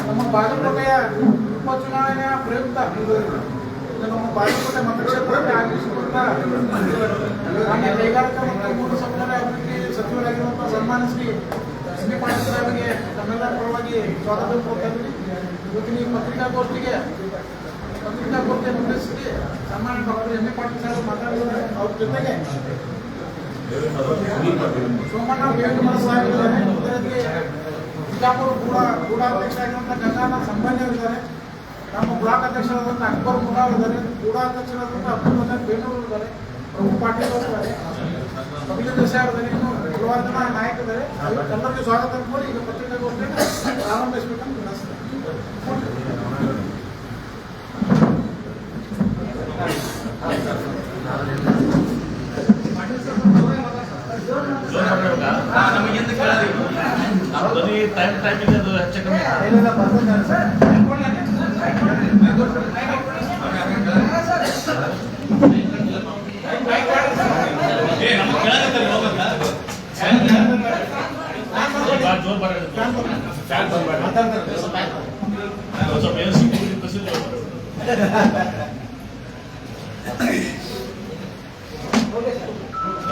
ನಮ್ಮ ಬಾಗಲಕೋಟೆಯ ಉಪಚುನಾವಣೆಯ ಪ್ರಯುಕ್ತ ನಮ್ಮ ಬಾಗಲಕೋಟೆ ಮತಕ್ಷೇತ್ರದಲ್ಲಿ ಆಗಮಿಸಿಕೊಂಡ ಮಾನ್ಯ ಕೈಗಾರಿಕಾ ಮತ್ತು ಮೂಲಸೌಕರ್ಯ ಅಭಿವೃದ್ಧಿ ಸಚಿವರಾಗಿರುವಂತಹ ಸನ್ಮಾನ್ಯ ಶ್ರೀ ಎಸ್ ಕೆ ಪಾಟೀಲ್ ಅವರಿಗೆ ನಮ್ಮೆಲ್ಲರ ಪರವಾಗಿ ಸ್ವಾಗತ ಕೋರ್ತಾ ಇದ್ದೀನಿ. ಇವತ್ತಿನ ಈ ಪತ್ರಿಕಾಗೋಷ್ಠಿಗೆ ನಡೆಸಿ ಸನ್ಮಾನ್ಯ doctor M A Patil Saheb ಮಾತಾಡಿದ್ದಾರೆ. ಅವ್ರ ಜೊತೆಗೆ ಸೋಮಣ್ಣ ವೇಣುಗೋಪಾಲ ಸಾಹೇಬ್ ಇದ್ದಾರೆ. ಇದರಲ್ಲಿ ಬಿಜಾಪುರ ಗೂಢಾಧ್ಯಕ್ಷ ಆಗಿರುವಂತಹ ಗಂಗಾನಾಥ್ ಸಂಬಂಧಿಯವರು ನಮ್ಮ ಬ್ಲಾಕ್ ಅಧ್ಯಕ್ಷರಾದಂಥ ಅಕ್ಬರ್ ಮುರಾವ್ ಇದ್ದಾರೆ. ಗೂಢಾಧ್ಯಕ್ಷರಾದಂಥ ಅಬ್ದುಲ್ ಮಜಾದ್ ಬೇನೂರು ಇದ್ದಾರೆ. ಪ್ರಭು ಪಾಟೀಲ್ ಅವರು ಇದ್ದಾರೆ. ಕಪಿಲ ದೇಸಾಯಿ ಅವರಿದ್ದಾರೆ. ಇನ್ನು ಹಲವಾರು ಜನ ನಾಯಕರಿದ್ದಾರೆ. ಎಲ್ಲರಿಗೂ ಸ್ವಾಗತ ಅನ್ಕೊಂಡು ಈಗ ಪತ್ರಿಕಾಗೋಷ್ಠಿಯನ್ನು ಪ್ರಾರಂಭಿಸಬೇಕಂತ ವಿನಂತಿಸ್ತೇನೆ. ಟೈಮಿಂಗ್ ಅದು ಹೆಚ್ಚು ಕಮ್ಮಿ ಜೋರ್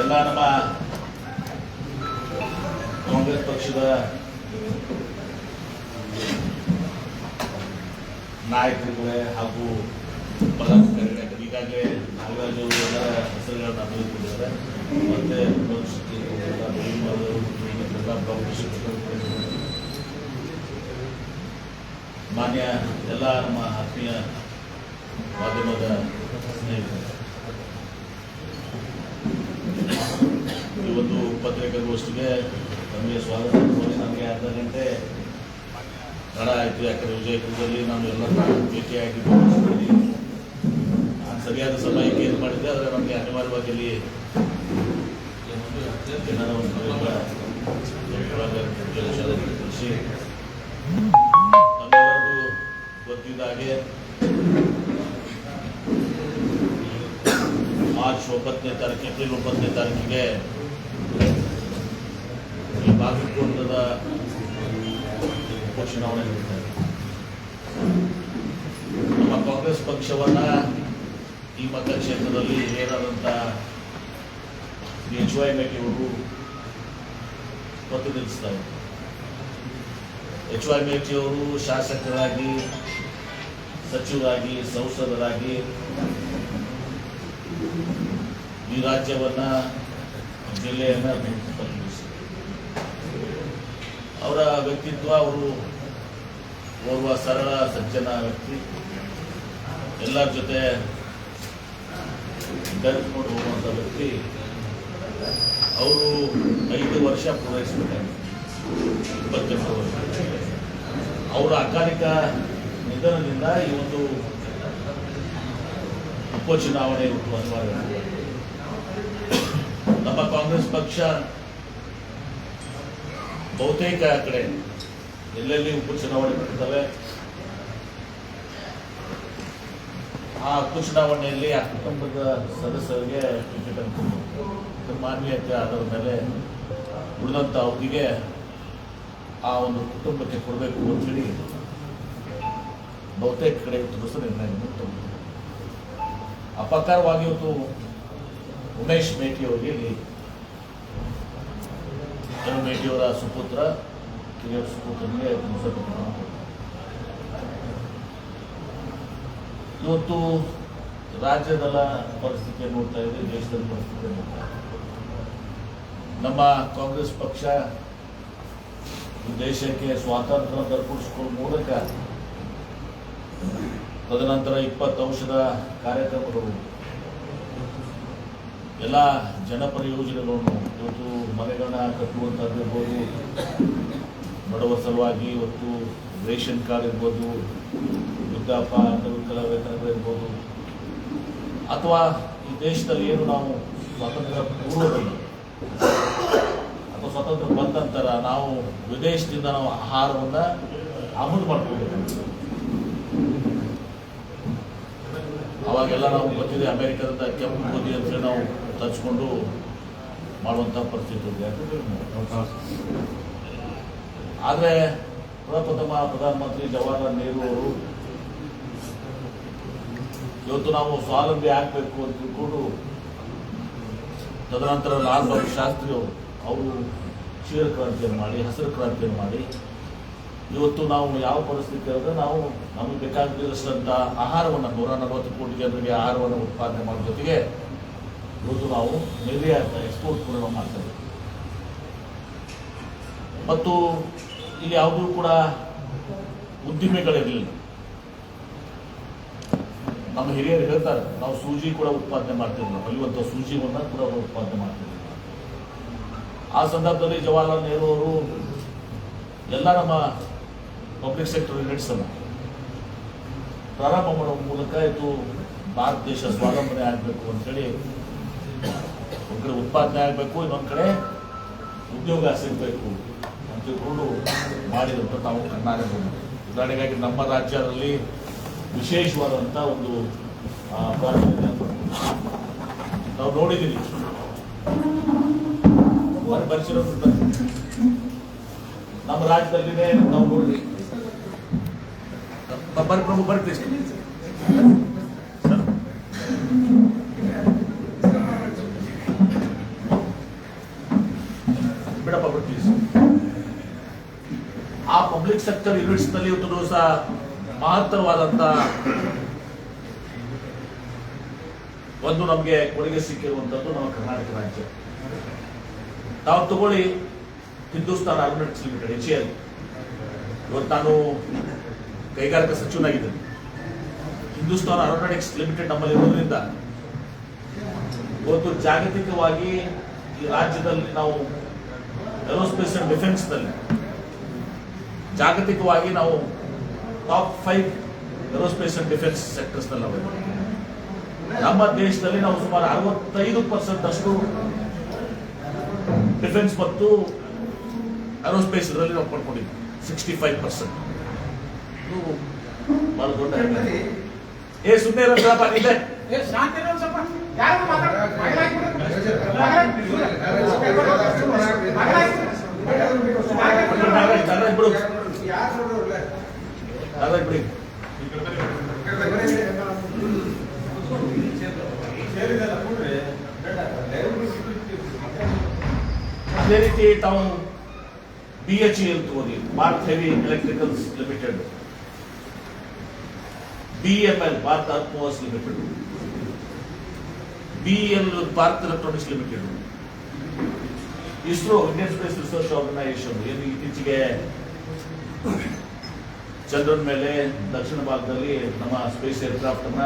ಎಲ್ಲ ನಮ್ಮ ಕಾಂಗ್ರೆಸ್ ಪಕ್ಷದ ನಾಯಕರುಗಳೇ ಹಾಗೂ ಪದಾಧಿಕಾರಿಗಳೇ ಈಗಾಗಲೇ ನಾಗರಾಜ್ ಅವರು ಎಲ್ಲ ಹೆಸರುಗಳನ್ನು ಅಭಿವೃದ್ಧಿದ್ದಾರೆ. ಮತ್ತೆ ಮಾನ್ಯ ಎಲ್ಲ ನಮ್ಮ ಆತ್ಮೀಯ ಮಾಧ್ಯಮದ ಸ್ನೇಹಿತರು, ಈ ಒಂದು ಪತ್ರಿಕಾಗೋಷ್ಠಿಗೆ ನಮಗೆ ಸ್ವಾಗತ. ನಮಗೆ ಅರ್ಧ ಗಂಟೆ ತಡ ಆಯಿತು. ಯಾಕಂದರೆ ವಿಜಯಪುರದಲ್ಲಿ ನಾನು ಎಲ್ಲರೂ ಭೇಟಿಯಾಗಿ ನಾನು ಸರಿಯಾದ ಸಮಯಕ್ಕೆ ಇದು ಮಾಡಿದ್ದೆ. ಆದರೆ ನಮಗೆ ಅನಿವಾರ್ಯವಾಗಿ ಇಲ್ಲಿ ಜನರ ಒಂದು ಕೃಷಿ ನಮ್ಮೆಲ್ಲರಿಗೂ ಗೊತ್ತಿದ್ದ ಹಾಗೆ ಮಾರ್ಚ್ 9ನೇ ತಾರೀಕು, ಏಪ್ರಿಲ್ 9ನೇ ತಾರೀಕಿಗೆ ಈ ಬಾಗಲಕೋಟದ ಉಪಚುನಾವಣೆ ನಡೆಯುತ್ತದೆ. ನಮ್ಮ ಕಾಂಗ್ರೆಸ್ ಪಕ್ಷವನ್ನ ಈ ಮತಕ್ಷೇತ್ರದಲ್ಲಿ ಹಿರಿಯರಾದಂಥ ಎಚ್ ವೈ ಮೇಟಿ ಅವರು ಪ್ರತಿನಿಧಿಸ್ತಾರೆ. ಎಚ್ ವೈ ಮೇಟಿ ಅವರು ಶಾಸಕರಾಗಿ, ಸಚಿವರಾಗಿ, ಸಂಸದರಾಗಿ ಈ ರಾಜ್ಯವನ್ನ, ಜಿಲ್ಲೆಯನ್ನ ಪ್ರತಿನಿಧಿಸಿದರು. ಅವರ ವ್ಯಕ್ತಿತ್ವ, ಅವರು ಓರ್ವ ಸರಳ ಸಜ್ಜನ ವ್ಯಕ್ತಿ, ಎಲ್ಲರ ಜೊತೆ ಬೆರೆತುಕೊಂಡು ಹೋಗುವಂಥ ವ್ಯಕ್ತಿ. ಅವರು 5 ವರ್ಷ ಪೂರೈಸಬೇಕಾಗಿತ್ತು, 28 ವರ್ಷ. ಅವರ ಅಕಾಲಿಕ ನಿಧನದಿಂದ ಈ ಒಂದು ಉಪಚುನಾವಣೆ ಅನಿವಾರ್ಯ. ನಮ್ಮ ಕಾಂಗ್ರೆಸ್ ಪಕ್ಷ ಬಹುತೇಕ ಕಡೆ ಎಲ್ಲೆಲ್ಲಿ ಉಪಚುನಾವಣೆ ಬರ್ತವೆ ಆ ಉಪಚುನಾವಣೆಯಲ್ಲಿ ಆ ಕುಟುಂಬದ ಸದಸ್ಯರಿಗೆ ಟಿಕೆಟ್ ಅನ್ಕೊಂಡು ಮಾನ್ಯತೆ ಆಧಾರದ ಮೇಲೆ ಉಳಿದಂಥ ಅವಧಿಗೆ ಆ ಒಂದು ಕುಟುಂಬಕ್ಕೆ ಕೊಡಬೇಕು ಅಂತೇಳಿ ಬಹುತೇಕ ಕಡೆ ಇವತ್ತು ನಿರ್ಣಯ ತಗೊಂಡು ಅಪಕಾರವಾಗಿ ಇವತ್ತು ಉಮೇಶ್ ಮೇಟಿ ಅವರಿಗೆ ಮೇಟಿಯವರ ಸುಪುತ್ರ, ಕಿರಿಯ ಸುಪುತ್ರನಿಗೆ ಇವತ್ತು ರಾಜ್ಯದ ಪರಿಸ್ಥಿತಿ ನೋಡ್ತಾ ಇದೆ, ದೇಶದ ಪರಿಸ್ಥಿತಿ ನೋಡ್ತಾ ಇದೆ. ನಮ್ಮ ಕಾಂಗ್ರೆಸ್ ಪಕ್ಷ ದೇಶಕ್ಕೆ ಸ್ವಾತಂತ್ರ್ಯ ದೊರಕಿಸಿಕೊಳ್ಳುವ ಮೂಲಕ ತದನಂತರ 20 ವರ್ಷದ ಕಾರ್ಯಕ್ರಮಗಳು, ಎಲ್ಲ ಜನಪರ ಯೋಜನೆಗಳನ್ನು, ಇವತ್ತು ಮನೆಗಳನ್ನ ಕಟ್ಟುವಂಥದ್ದಿರ್ಬೋದು, ಬಡವರ ಸಲುವಾಗಿ ಇವತ್ತು ರೇಷನ್ ಕಾರ್ಡ್ ಇರ್ಬೋದು, ವೃದ್ಧಾಪ್ಯ ಅಂಗವಿಕಲ ವೇತನಗಳಿರ್ಬೋದು, ಅಥವಾ ಈ ದೇಶದಲ್ಲಿ ಏನು ನಾವು ಸ್ವಾತಂತ್ರ್ಯ ಪೂರ್ವದಲ್ಲಿ ಅಥವಾ ಸ್ವಾತಂತ್ರ್ಯ ಬಂದ ನಂತರ ನಾವು ವಿದೇಶದಿಂದ ನಾವು ಆಹಾರವನ್ನು ಆಮದು ಮಾಡ್ಕೋಬೇಕು. ಅವಾಗೆಲ್ಲ ನಾವು ಗೊತ್ತಿದೆ, ಅಮೆರಿಕದ ಕೆಂಪು ಗೋಧಿ ಅಂತೇಳಿ ನಾವು ತರಿಸ್ಕೊಂಡು ಮಾಡುವಂಥ ಪರಿಸ್ಥಿತಿ ಇದೆ. ಆದರೆ ಪ್ರಥಮ ಪ್ರಧಾನಮಂತ್ರಿ ಜವಾಹರ್ಲಾಲ್ ನೆಹರು ಅವರು ಇವತ್ತು ನಾವು ಸ್ವಾವಲಂಬಿ ಆಗಬೇಕು ಅಂತ ತಿಳ್ಕೊಂಡು, ತದನಂತರ ಲಾಲ್ ಬಹದ್ದೂರ್ ಶಾಸ್ತ್ರಿ ಅವರು ಕ್ಷೀರ ಕ್ರಾಂತಿಯನ್ನು ಮಾಡಿ, ಹಸಿರು ಕ್ರಾಂತಿಯನ್ನು ಮಾಡಿ, ಇವತ್ತು ನಾವು ಯಾವ ಪರಿಸ್ಥಿತಿ ಅಂದರೆ ನಾವು ನಮಗೆ ಬೇಕಾಗಿರೋಷ್ಟಂಥ ಆಹಾರವನ್ನು 140 ಕೋಟಿ ಜನರಿಗೆ ಆಹಾರವನ್ನು ಉತ್ಪಾದನೆ ಮಾಡೋ ಜೊತೆಗೆ ಇವತ್ತು ನಾವು ನಿರ್ಯಾತ ಎಕ್ಸ್ಪೋರ್ಟ್ ಕೂಡ ಮಾಡ್ತೇವೆ. ಮತ್ತು ಇಲ್ಲಿ ಯಾವುದೂ ಕೂಡ ಉದ್ದಿಮೆಗಳಿರಲಿಲ್ಲ. ನಮ್ಮ ಹಿರಿಯರು ಹೇಳ್ತಾರೆ, ನಾವು ಸೂಜಿ ಕೂಡ ಉತ್ಪಾದನೆ ಮಾಡ್ತಿದ್ವಿ, ಕಲಿಯುವಂಥ ಸೂಜಿಯನ್ನು ಕೂಡ ಉತ್ಪಾದನೆ ಮಾಡ್ತಿದ್ವಿ. ಆ ಸಂದರ್ಭದಲ್ಲಿ ಜವಾಹರ್ಲಾಲ್ ನೆಹರು ಅವರು ಎಲ್ಲ ನಮ್ಮ ಪಬ್ಲಿಕ್ ಸೆಕ್ಟರ್ ಯೂನಿಟ್ಸನ್ನು ಪ್ರಾರಂಭ ಮಾಡುವ ಮೂಲಕ ಇದು ಭಾರತ ದೇಶ ಸ್ವಾವಲಂಬನೆ ಆಗಬೇಕು ಅಂತೇಳಿ, ಒಂದು ಕಡೆ ಉತ್ಪಾದನೆ ಆಗಬೇಕು, ಇನ್ನೊಂದು ಕಡೆ ಉದ್ಯೋಗ ಸಿಗಬೇಕು ಅಂತ ತಿಳ್ಕೊಂಡು ಮಾಡಿದಂಥ ನಾವು ಕರ್ನಾಟಕ. ಉದಾಹರಣೆಗಾಗಿ ನಮ್ಮ ರಾಜ್ಯದಲ್ಲಿ ವಿಶೇಷವಾದಂಥ ಒಂದು ಪ್ರಾರಂಭ ನಾವು ನೋಡಿದ್ದೀವಿ. ಪರಿಸಿರೋದು ನಮ್ಮ ರಾಜ್ಯದಲ್ಲಿನೇ ನಾವು ನೋಡಿದ್ವಿ. ಪ್ರಭು ಬರ್ತೀವಿ ಬಿಡಪ್ಪ, ಬರ್ತೀವಿ. ಆ ಪಬ್ಲಿಕ್ ಸೆಕ್ಟರ್ ಯೂನಿಟ್ಸ್ ನಲ್ಲಿ ಇವತ್ತು ದಿವಸ ಮಹತ್ತರವಾದಂತ ಒಂದು ನಮಗೆ ಕೊಡುಗೆ ಸಿಕ್ಕಿರುವಂತದ್ದು ನಮ್ಮ ಕರ್ನಾಟಕ ರಾಜ್ಯ. ತಾವು ತಗೊಳ್ಳಿ ಹಿಂದೂಸ್ತಾನ್ ಆರ್ಗನೈಟ್ಸ್ ಲಿಮಿಟೆಡ್ HAL. ಇವತ್ತು ನಾನು ಕೈಗಾರಿಕಾ ಸಚಿವನಾಗಿದ್ದೇನೆ. ಹಿಂದೂಸ್ತಾನ್ ಆರ್ಗನೈಟ್ಸ್ ಲಿಮಿಟೆಡ್ ನಮ್ಮಲ್ಲಿ ಇರೋದ್ರಿಂದ ಇವತ್ತು ಜಾಗತಿಕವಾಗಿ ಈ ರಾಜ್ಯದಲ್ಲಿ ನಾವು ಏರೋಸ್ಪೇಸ್ ಅಂಡ್ ಡಿಫೆನ್ಸ್ ನಲ್ಲಿ ಜಾಗತಿಕವಾಗಿ ನಾವು top 5 aerospace and defence sectors ನಲ್ಲಿ ನಾವು. ನಮ್ಮ ದೇಶದಲ್ಲಿ ನಾವು ಸುಮಾರು 65% ಅಷ್ಟು ಡಿಫೆನ್ಸ್ ಮತ್ತು ಏರೋಸ್ಪೇಸ್ ಇದರಲ್ಲಿ ನಾವು ಪಡ್ಕೊಂಡಿದ್ವಿ. 65% ಬಹಳ ದೊಡ್ಡ. ಸುಮ್ಮನೆ ಇರೋದಪ್ಪ ಇದೆ. ಅದೇ ರೀತಿ ತಾವು BHEL ತಗೋದಿ, Bharat heavy electricals limited, BML Bharat earth movers limited, BEL Bharat electronics limited, ISRO Indian space research organisation ಏನು ಇತ್ತೀಚೆಗೆ ಚಂದ್ರನ ಮೇಲೆ ದಕ್ಷಿಣ ಭಾಗದಲ್ಲಿ ನಮ್ಮ ಸ್ಪೇಸ್ ಏರ್ಕ್ರಾಫ್ಟ್ ಅನ್ನ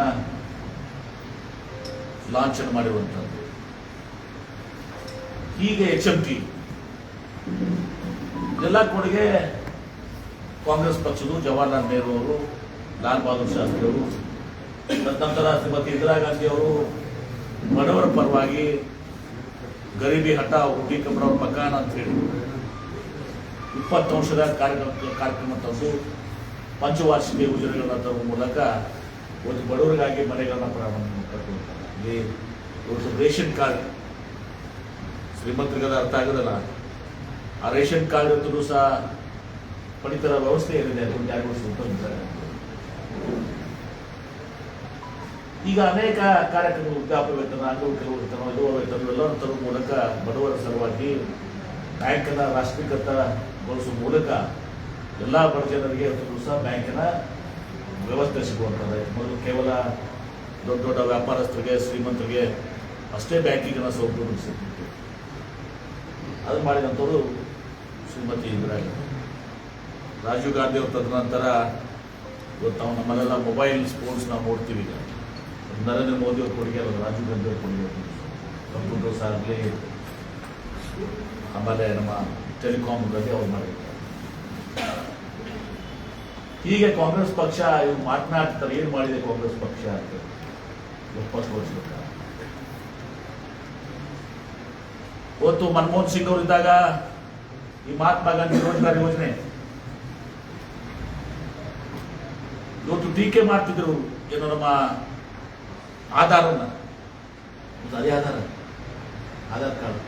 ಲಾಂಚ್ ಮಾಡಿರುವಂತದ್ದು. ಹೀಗೆ HMT ಎಲ್ಲ ಕೊಡುಗೆ ಕಾಂಗ್ರೆಸ್ ಪಕ್ಷದ ಜವಾಹರ್ಲಾಲ್ ನೆಹರು ಅವರು, ಲಾಲ್ ಬಹದ್ದೂರ್ ಶಾಸ್ತ್ರಿ ಅವರು, ತದನಂತರ ಶ್ರೀಮತಿ ಇಂದಿರಾ ಗಾಂಧಿ ಅವರು ಬಡವರ ಪರವಾಗಿ ಗರೀಬಿ ಹಠಾವ್ ರೋಟಿ ಕಪಡಾ ಮಕಾನ್ ಅಂತ ಹೇಳಿ 20 ವರ್ಷದ ಕಾರ್ಯಕ್ರಮ ತಂದು ಪಂಚವಾರ್ಷಿಕ ಯೋಜನೆಗಳನ್ನ ತರುವ ಮೂಲಕ ಒಂದು ಬಡವರಿಗಾಗಿ ಮನೆಗಳನ್ನ ಪ್ರಾರಂಭ ಕಟ್ಟುವಂತಾರೆ. ರೇಷನ್ ಕಾರ್ಡ್ ಶ್ರೀಮಂತರಿಗದ ಅರ್ಥ ಆಗೋದಲ್ಲ. ಆ ರೇಷನ್ ಕಾರ್ಡ್ ಅಂತೂ ಸಹ ಪಡಿತರ ವ್ಯವಸ್ಥೆ ಏನಿದೆ ಒಂದು 2 ವರ್ಷ ಉಪಯೋಗಿಸ್ತಾರೆ. ಈಗ ಅನೇಕ ಕಾರ್ಯಕ್ರಮಗಳು, ವೃದ್ಧಾಪ್ಯ ವೇತನ, ಅಂಗವಿಕಲ ವೇತನ, ವಿಧವಾ ವೇತನ ಎಲ್ಲವನ್ನು ತರುವ ಮೂಲಕ ಬಡವರ ಸಲುವಾಗಿ ಬ್ಯಾಂಕನ್ನು ರಾಷ್ಟ್ರೀಕೃತಗೊಳಿಸುವ ಮೂಲಕ ಎಲ್ಲ ಬಡ ಜನರಿಗೆ ಇವತ್ತು ಸಹ ಬ್ಯಾಂಕಿನ ವ್ಯವಸ್ಥೆ ಸಿಗುವಂಥದ್ದು. ಮೊದಲು ಕೇವಲ ದೊಡ್ಡ ದೊಡ್ಡ ವ್ಯಾಪಾರಸ್ಥರಿಗೆ, ಶ್ರೀಮಂತರಿಗೆ ಅಷ್ಟೇ ಬ್ಯಾಂಕಿಂಗಿನ ಸೌಲಭ್ಯ ಸಿಗ್ತಿತ್ತು. ಅದು ಮಾಡಿದಂಥವ್ರು ಶ್ರೀಮತಿ ಇಂದಿರಾ ಗಾಂಧಿ. ರಾಜೀವ್ ಗಾಂಧಿ ಅವ್ರ ತದನಂತರ ಇವತ್ತು ನಾವು ನಮ್ಮಲ್ಲೆಲ್ಲ ಮೊಬೈಲ್ ಫೋನ್ಸ್ ನಾವು ನೋಡ್ತೀವಿ. ಈಗ ನರೇಂದ್ರ ಮೋದಿ ಅವ್ರ ಕೊಡುಗೆ ಅಲ್ಲ, ರಾಜೀವ್ ಗಾಂಧಿ ಅವ್ರ ಕೊಡುಗೆ. ಕಂಪ್ಯೂಟರ್ಸ್ ಆಗಲಿ, ಆಮೇಲೆ ನಮ್ಮ ಟೆಲಿಕಾಮ್ಗಳಲ್ಲಿ ಅವ್ರು ಮಾಡಿರ್ತಾರೆ. ಹೀಗೆ ಕಾಂಗ್ರೆಸ್ ಪಕ್ಷ ಇವ್ರು ಮಾತನಾಡ್ತಾರೆ, ಏನು ಮಾಡಿದೆ ಕಾಂಗ್ರೆಸ್ ಪಕ್ಷ ಅಂತ 70 ವರ್ಷದ ಕಾಲ. ಇವತ್ತು ಮನಮೋಹನ್ ಸಿಂಗ್ ಅವರು ಇದ್ದಾಗ ಈ ಮಹಾತ್ಮ ಗಾಂಧಿ ರೋಜ್ಗಾರ್ ಯೋಜನೆ ಇವತ್ತು ಟೀಕೆ ಮಾಡ್ತಿದ್ರು. ಏನು ನಮ್ಮ ಆಧಾರನ್ನ, ಅದೇ ಆಧಾರ್ ಕಾರ್ಡ್,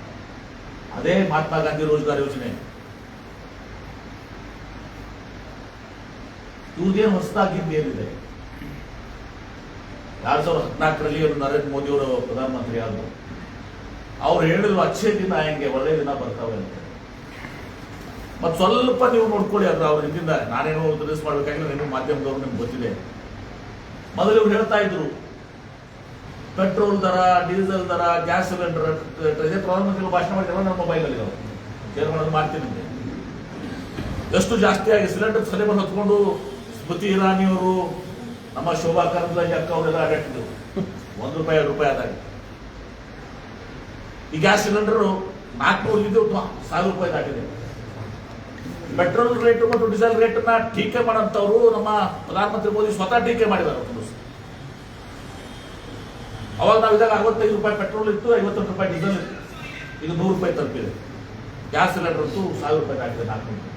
ಅದೇ ಮಹಾತ್ಮ ಗಾಂಧಿ ರೋಜ್ಗಾರ್ ಯೋಜನೆ. ಇವ್ರದೇನು ಹೊಸದಾಗಿದ್ದು ಏನಿದೆ? 2014ರಲ್ಲಿ ನರೇಂದ್ರ ಮೋದಿ ಅವರು ಪ್ರಧಾನಮಂತ್ರಿ ಆದರು. ಅವ್ರು ಹೇಳಿದ್ರು ಅಚ್ಚೇ ದಿನ ಹೆಂಗೆ ಒಳ್ಳೆ ದಿನ ಬರ್ತಾವೆ ಅಂತ. ಮತ್ತು ಸ್ವಲ್ಪ ನೀವು ನೋಡ್ಕೊಳ್ಳಿ, ಅದು ಅವ್ರ ಇದರಿಂದ ನಾನೇನೋ ರಿಲೀಸ್ ಮಾಡಬೇಕಾಗಿಲ್ಲ, ನೀವು ಮಾಧ್ಯಮದವ್ರು ನಿಮ್ಗೆ ಗೊತ್ತಿದೆ. ಮೊದಲು ಇವ್ರು ಹೇಳ್ತಾ ಇದ್ರು ಪೆಟ್ರೋಲ್ ದರ, ಡೀಸೆಲ್ ದರ, ಗ್ಯಾಸ್ ಸಿಲಿಂಡರ್ ಇದೇ ಪ್ರಧಾನಮಂತ್ರಿಗಳು ಭಾಷಣ ಮಾಡಿದ್ರೆ ನಮ್ಮ ಮೊಬೈಲಲ್ಲಿ ಶೇರ್ ಮಾಡೋದು ಮಾಡ್ತೀನಿ. ಎಷ್ಟು ಜಾಸ್ತಿ ಆಗಿ ಸಿಲಿಂಡರ್ ಸಲಿಬರ್ ಹೊತ್ಕೊಂಡು ಸ್ಮೃತಿ ಇರಾನಿಯವರು, ನಮ್ಮ ಶೋಭಾ ಕರಂದ್ಲಾಜೆ ಅಕ್ಕ ಅವರೆಲ್ಲ ಅಡ್ಡಾಡ್ತಿದ್ರು ₹1 2 ಆದಾಗ. ಈ ಗ್ಯಾಸ್ ಸಿಲಿಂಡರ್ 400 ಇದ್ದು ₹1000 ದಾಟಿದೆ. ಪೆಟ್ರೋಲ್ ರೇಟ್ ಮತ್ತು ಡೀಸೆಲ್ ರೇಟ್ನ ಟೀಕೆ ಮಾಡೋಂಥವ್ರು ನಮ್ಮ ಪ್ರಧಾನಮಂತ್ರಿ ಮೋದಿ ಟೀಕೆ ಮಾಡಿದ್ದಾರೆ. ಅವಾಗ ನಾವು ಇದಾಗ ₹65 ಪೆಟ್ರೋಲ್ ಇತ್ತು, ₹52 ಡೀಸೆಲ್ ಇತ್ತು. ಈಗ ₹100 ತಲುಪಿದೆ. ಗ್ಯಾಸ್ ಸಿಲಿಂಡರ್ ಅಂತೂ ₹1000 ದಾಟಿದೆ. 400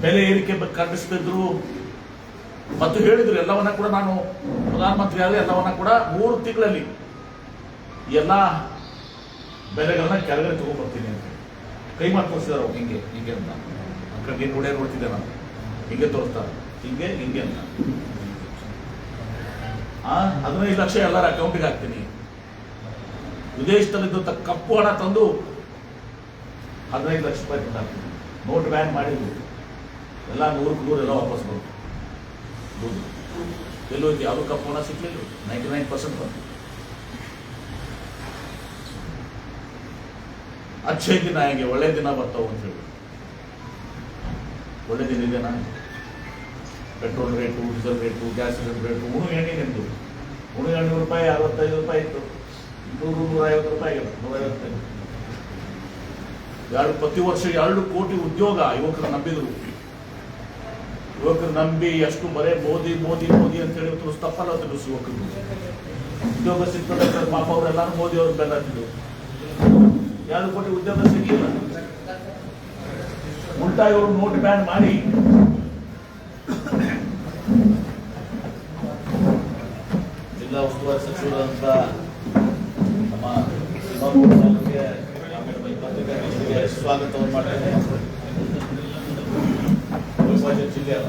ಬೆಲೆ ಏರಿಕೆ ಖಂಡಿಸ್ತಿದ್ರು ಮತ್ತು ಹೇಳಿದ್ರು ಎಲ್ಲವನ್ನ ಕೂಡ, ನಾನು ಪ್ರಧಾನಮಂತ್ರಿ ಆದ್ರೆ ಎಲ್ಲವನ್ನ ಕೂಡ 3 ತಿಂಗಳಲ್ಲಿ ಎಲ್ಲ ಬೆಲೆಗಳನ್ನ ಕೆಳಗಡೆ ತಗೊಂಡ್ಬರ್ತೀನಿ ಅಂತ ಕೈ ಮಾಡಿ ತೋರಿಸಿದಾರೆ. ಹಿಂಗೆ ಹಿಂಗೆ ಅಂತ ಅಂಕಲ್ ನೀನು ನೋಡ್ತಿದ್ದೆ ನಾನು, ಹಿಂಗೆ ತೋರಿಸ್ತಾರೆ, ಹಿಂಗೆ ಹಿಂಗೆ ಅಂತ. 15 ಲಕ್ಷ ಎಲ್ಲರ ಅಕೌಂಟಿಗೆ ಹಾಕ್ತೀನಿ. ವಿದೇಶದಲ್ಲಿದ್ದಂಥ ಕಪ್ಪು ಹಣ ತಂದು ₹15 ಲಕ್ಷ ತಂದು ಹಾಕ್ತೀನಿ. ನೋಟ್ ಬ್ಯಾನ್ ಮಾಡಿದ್ರು, ಎಲ್ಲ 100ಕ್ಕೆ 100 ಎಲ್ಲ ವಾಪಸ್ ಬಂತು. ಎಲ್ಲೋಯ್ತು? ಯಾವುದು ಕಪ್ಪು ಹಣ ಸಿಕ್ಕಲಿಲ್ಲ. 99% ಬಂತು. ಅಚ್ಚೇ ದಿನ ಹೇಗೆ ಒಳ್ಳೆ ದಿನ ಬರ್ತಾವ ಅಂತ ಹೇಳಿ. ಒಳ್ಳೆ ದಿನ ಇದೆನಾ? Petrol rate, diesel rate, gas cylinder rate, ಉಣು ಎಣ್ಣೆ ನಿಂದು ₹65 ₹65 ಇತ್ತು, ₹100 ಆಗಿಲ್ಲ, ₹155. ಪ್ರತಿ ವರ್ಷ 2 ಕೋಟಿ ಉದ್ಯೋಗ ಯುವಕರು ನಂಬಿದ್ರು. ಯುವಕರು ನಂಬಿ ಎಷ್ಟು ಬರೇ ಮೋದಿ ಮೋದಿ ಮೋದಿ ಅಂತ ಹೇಳಿ ತಪ್ಪಲ್ಲ ತಿಳಿಸು. ಯುವಕರು ಉದ್ಯೋಗ ಸಿಗ್ತದೆ ಪಾಪ ಅವರೆಲ್ಲಾರು ಮೋದಿ ಅವ್ರ ಬೆಲ್ಲತ್ತಿದ್ರು. 2 ಕೋಟಿ ಉದ್ಯೋಗ ಸಿಗಲಿಲ್ಲ. ಉಲ್ಟಾ ಇವರು ನೋಟ್ ಬ್ಯಾನ್ ಮಾಡಿ ಜಿಲ್ಲಾ ಉಸ್ತುವಾರಿ ಸಚಿವರಂತ ನಮ್ಮ ಪತ್ರಿಕಾಗೋಷ್ಠಿಗೆ ಸ್ವಾಗತವನ್ನು ಮಾಡ್ತೇನೆ. ಜಿಲ್ಲೆ ಅಲ್ಲ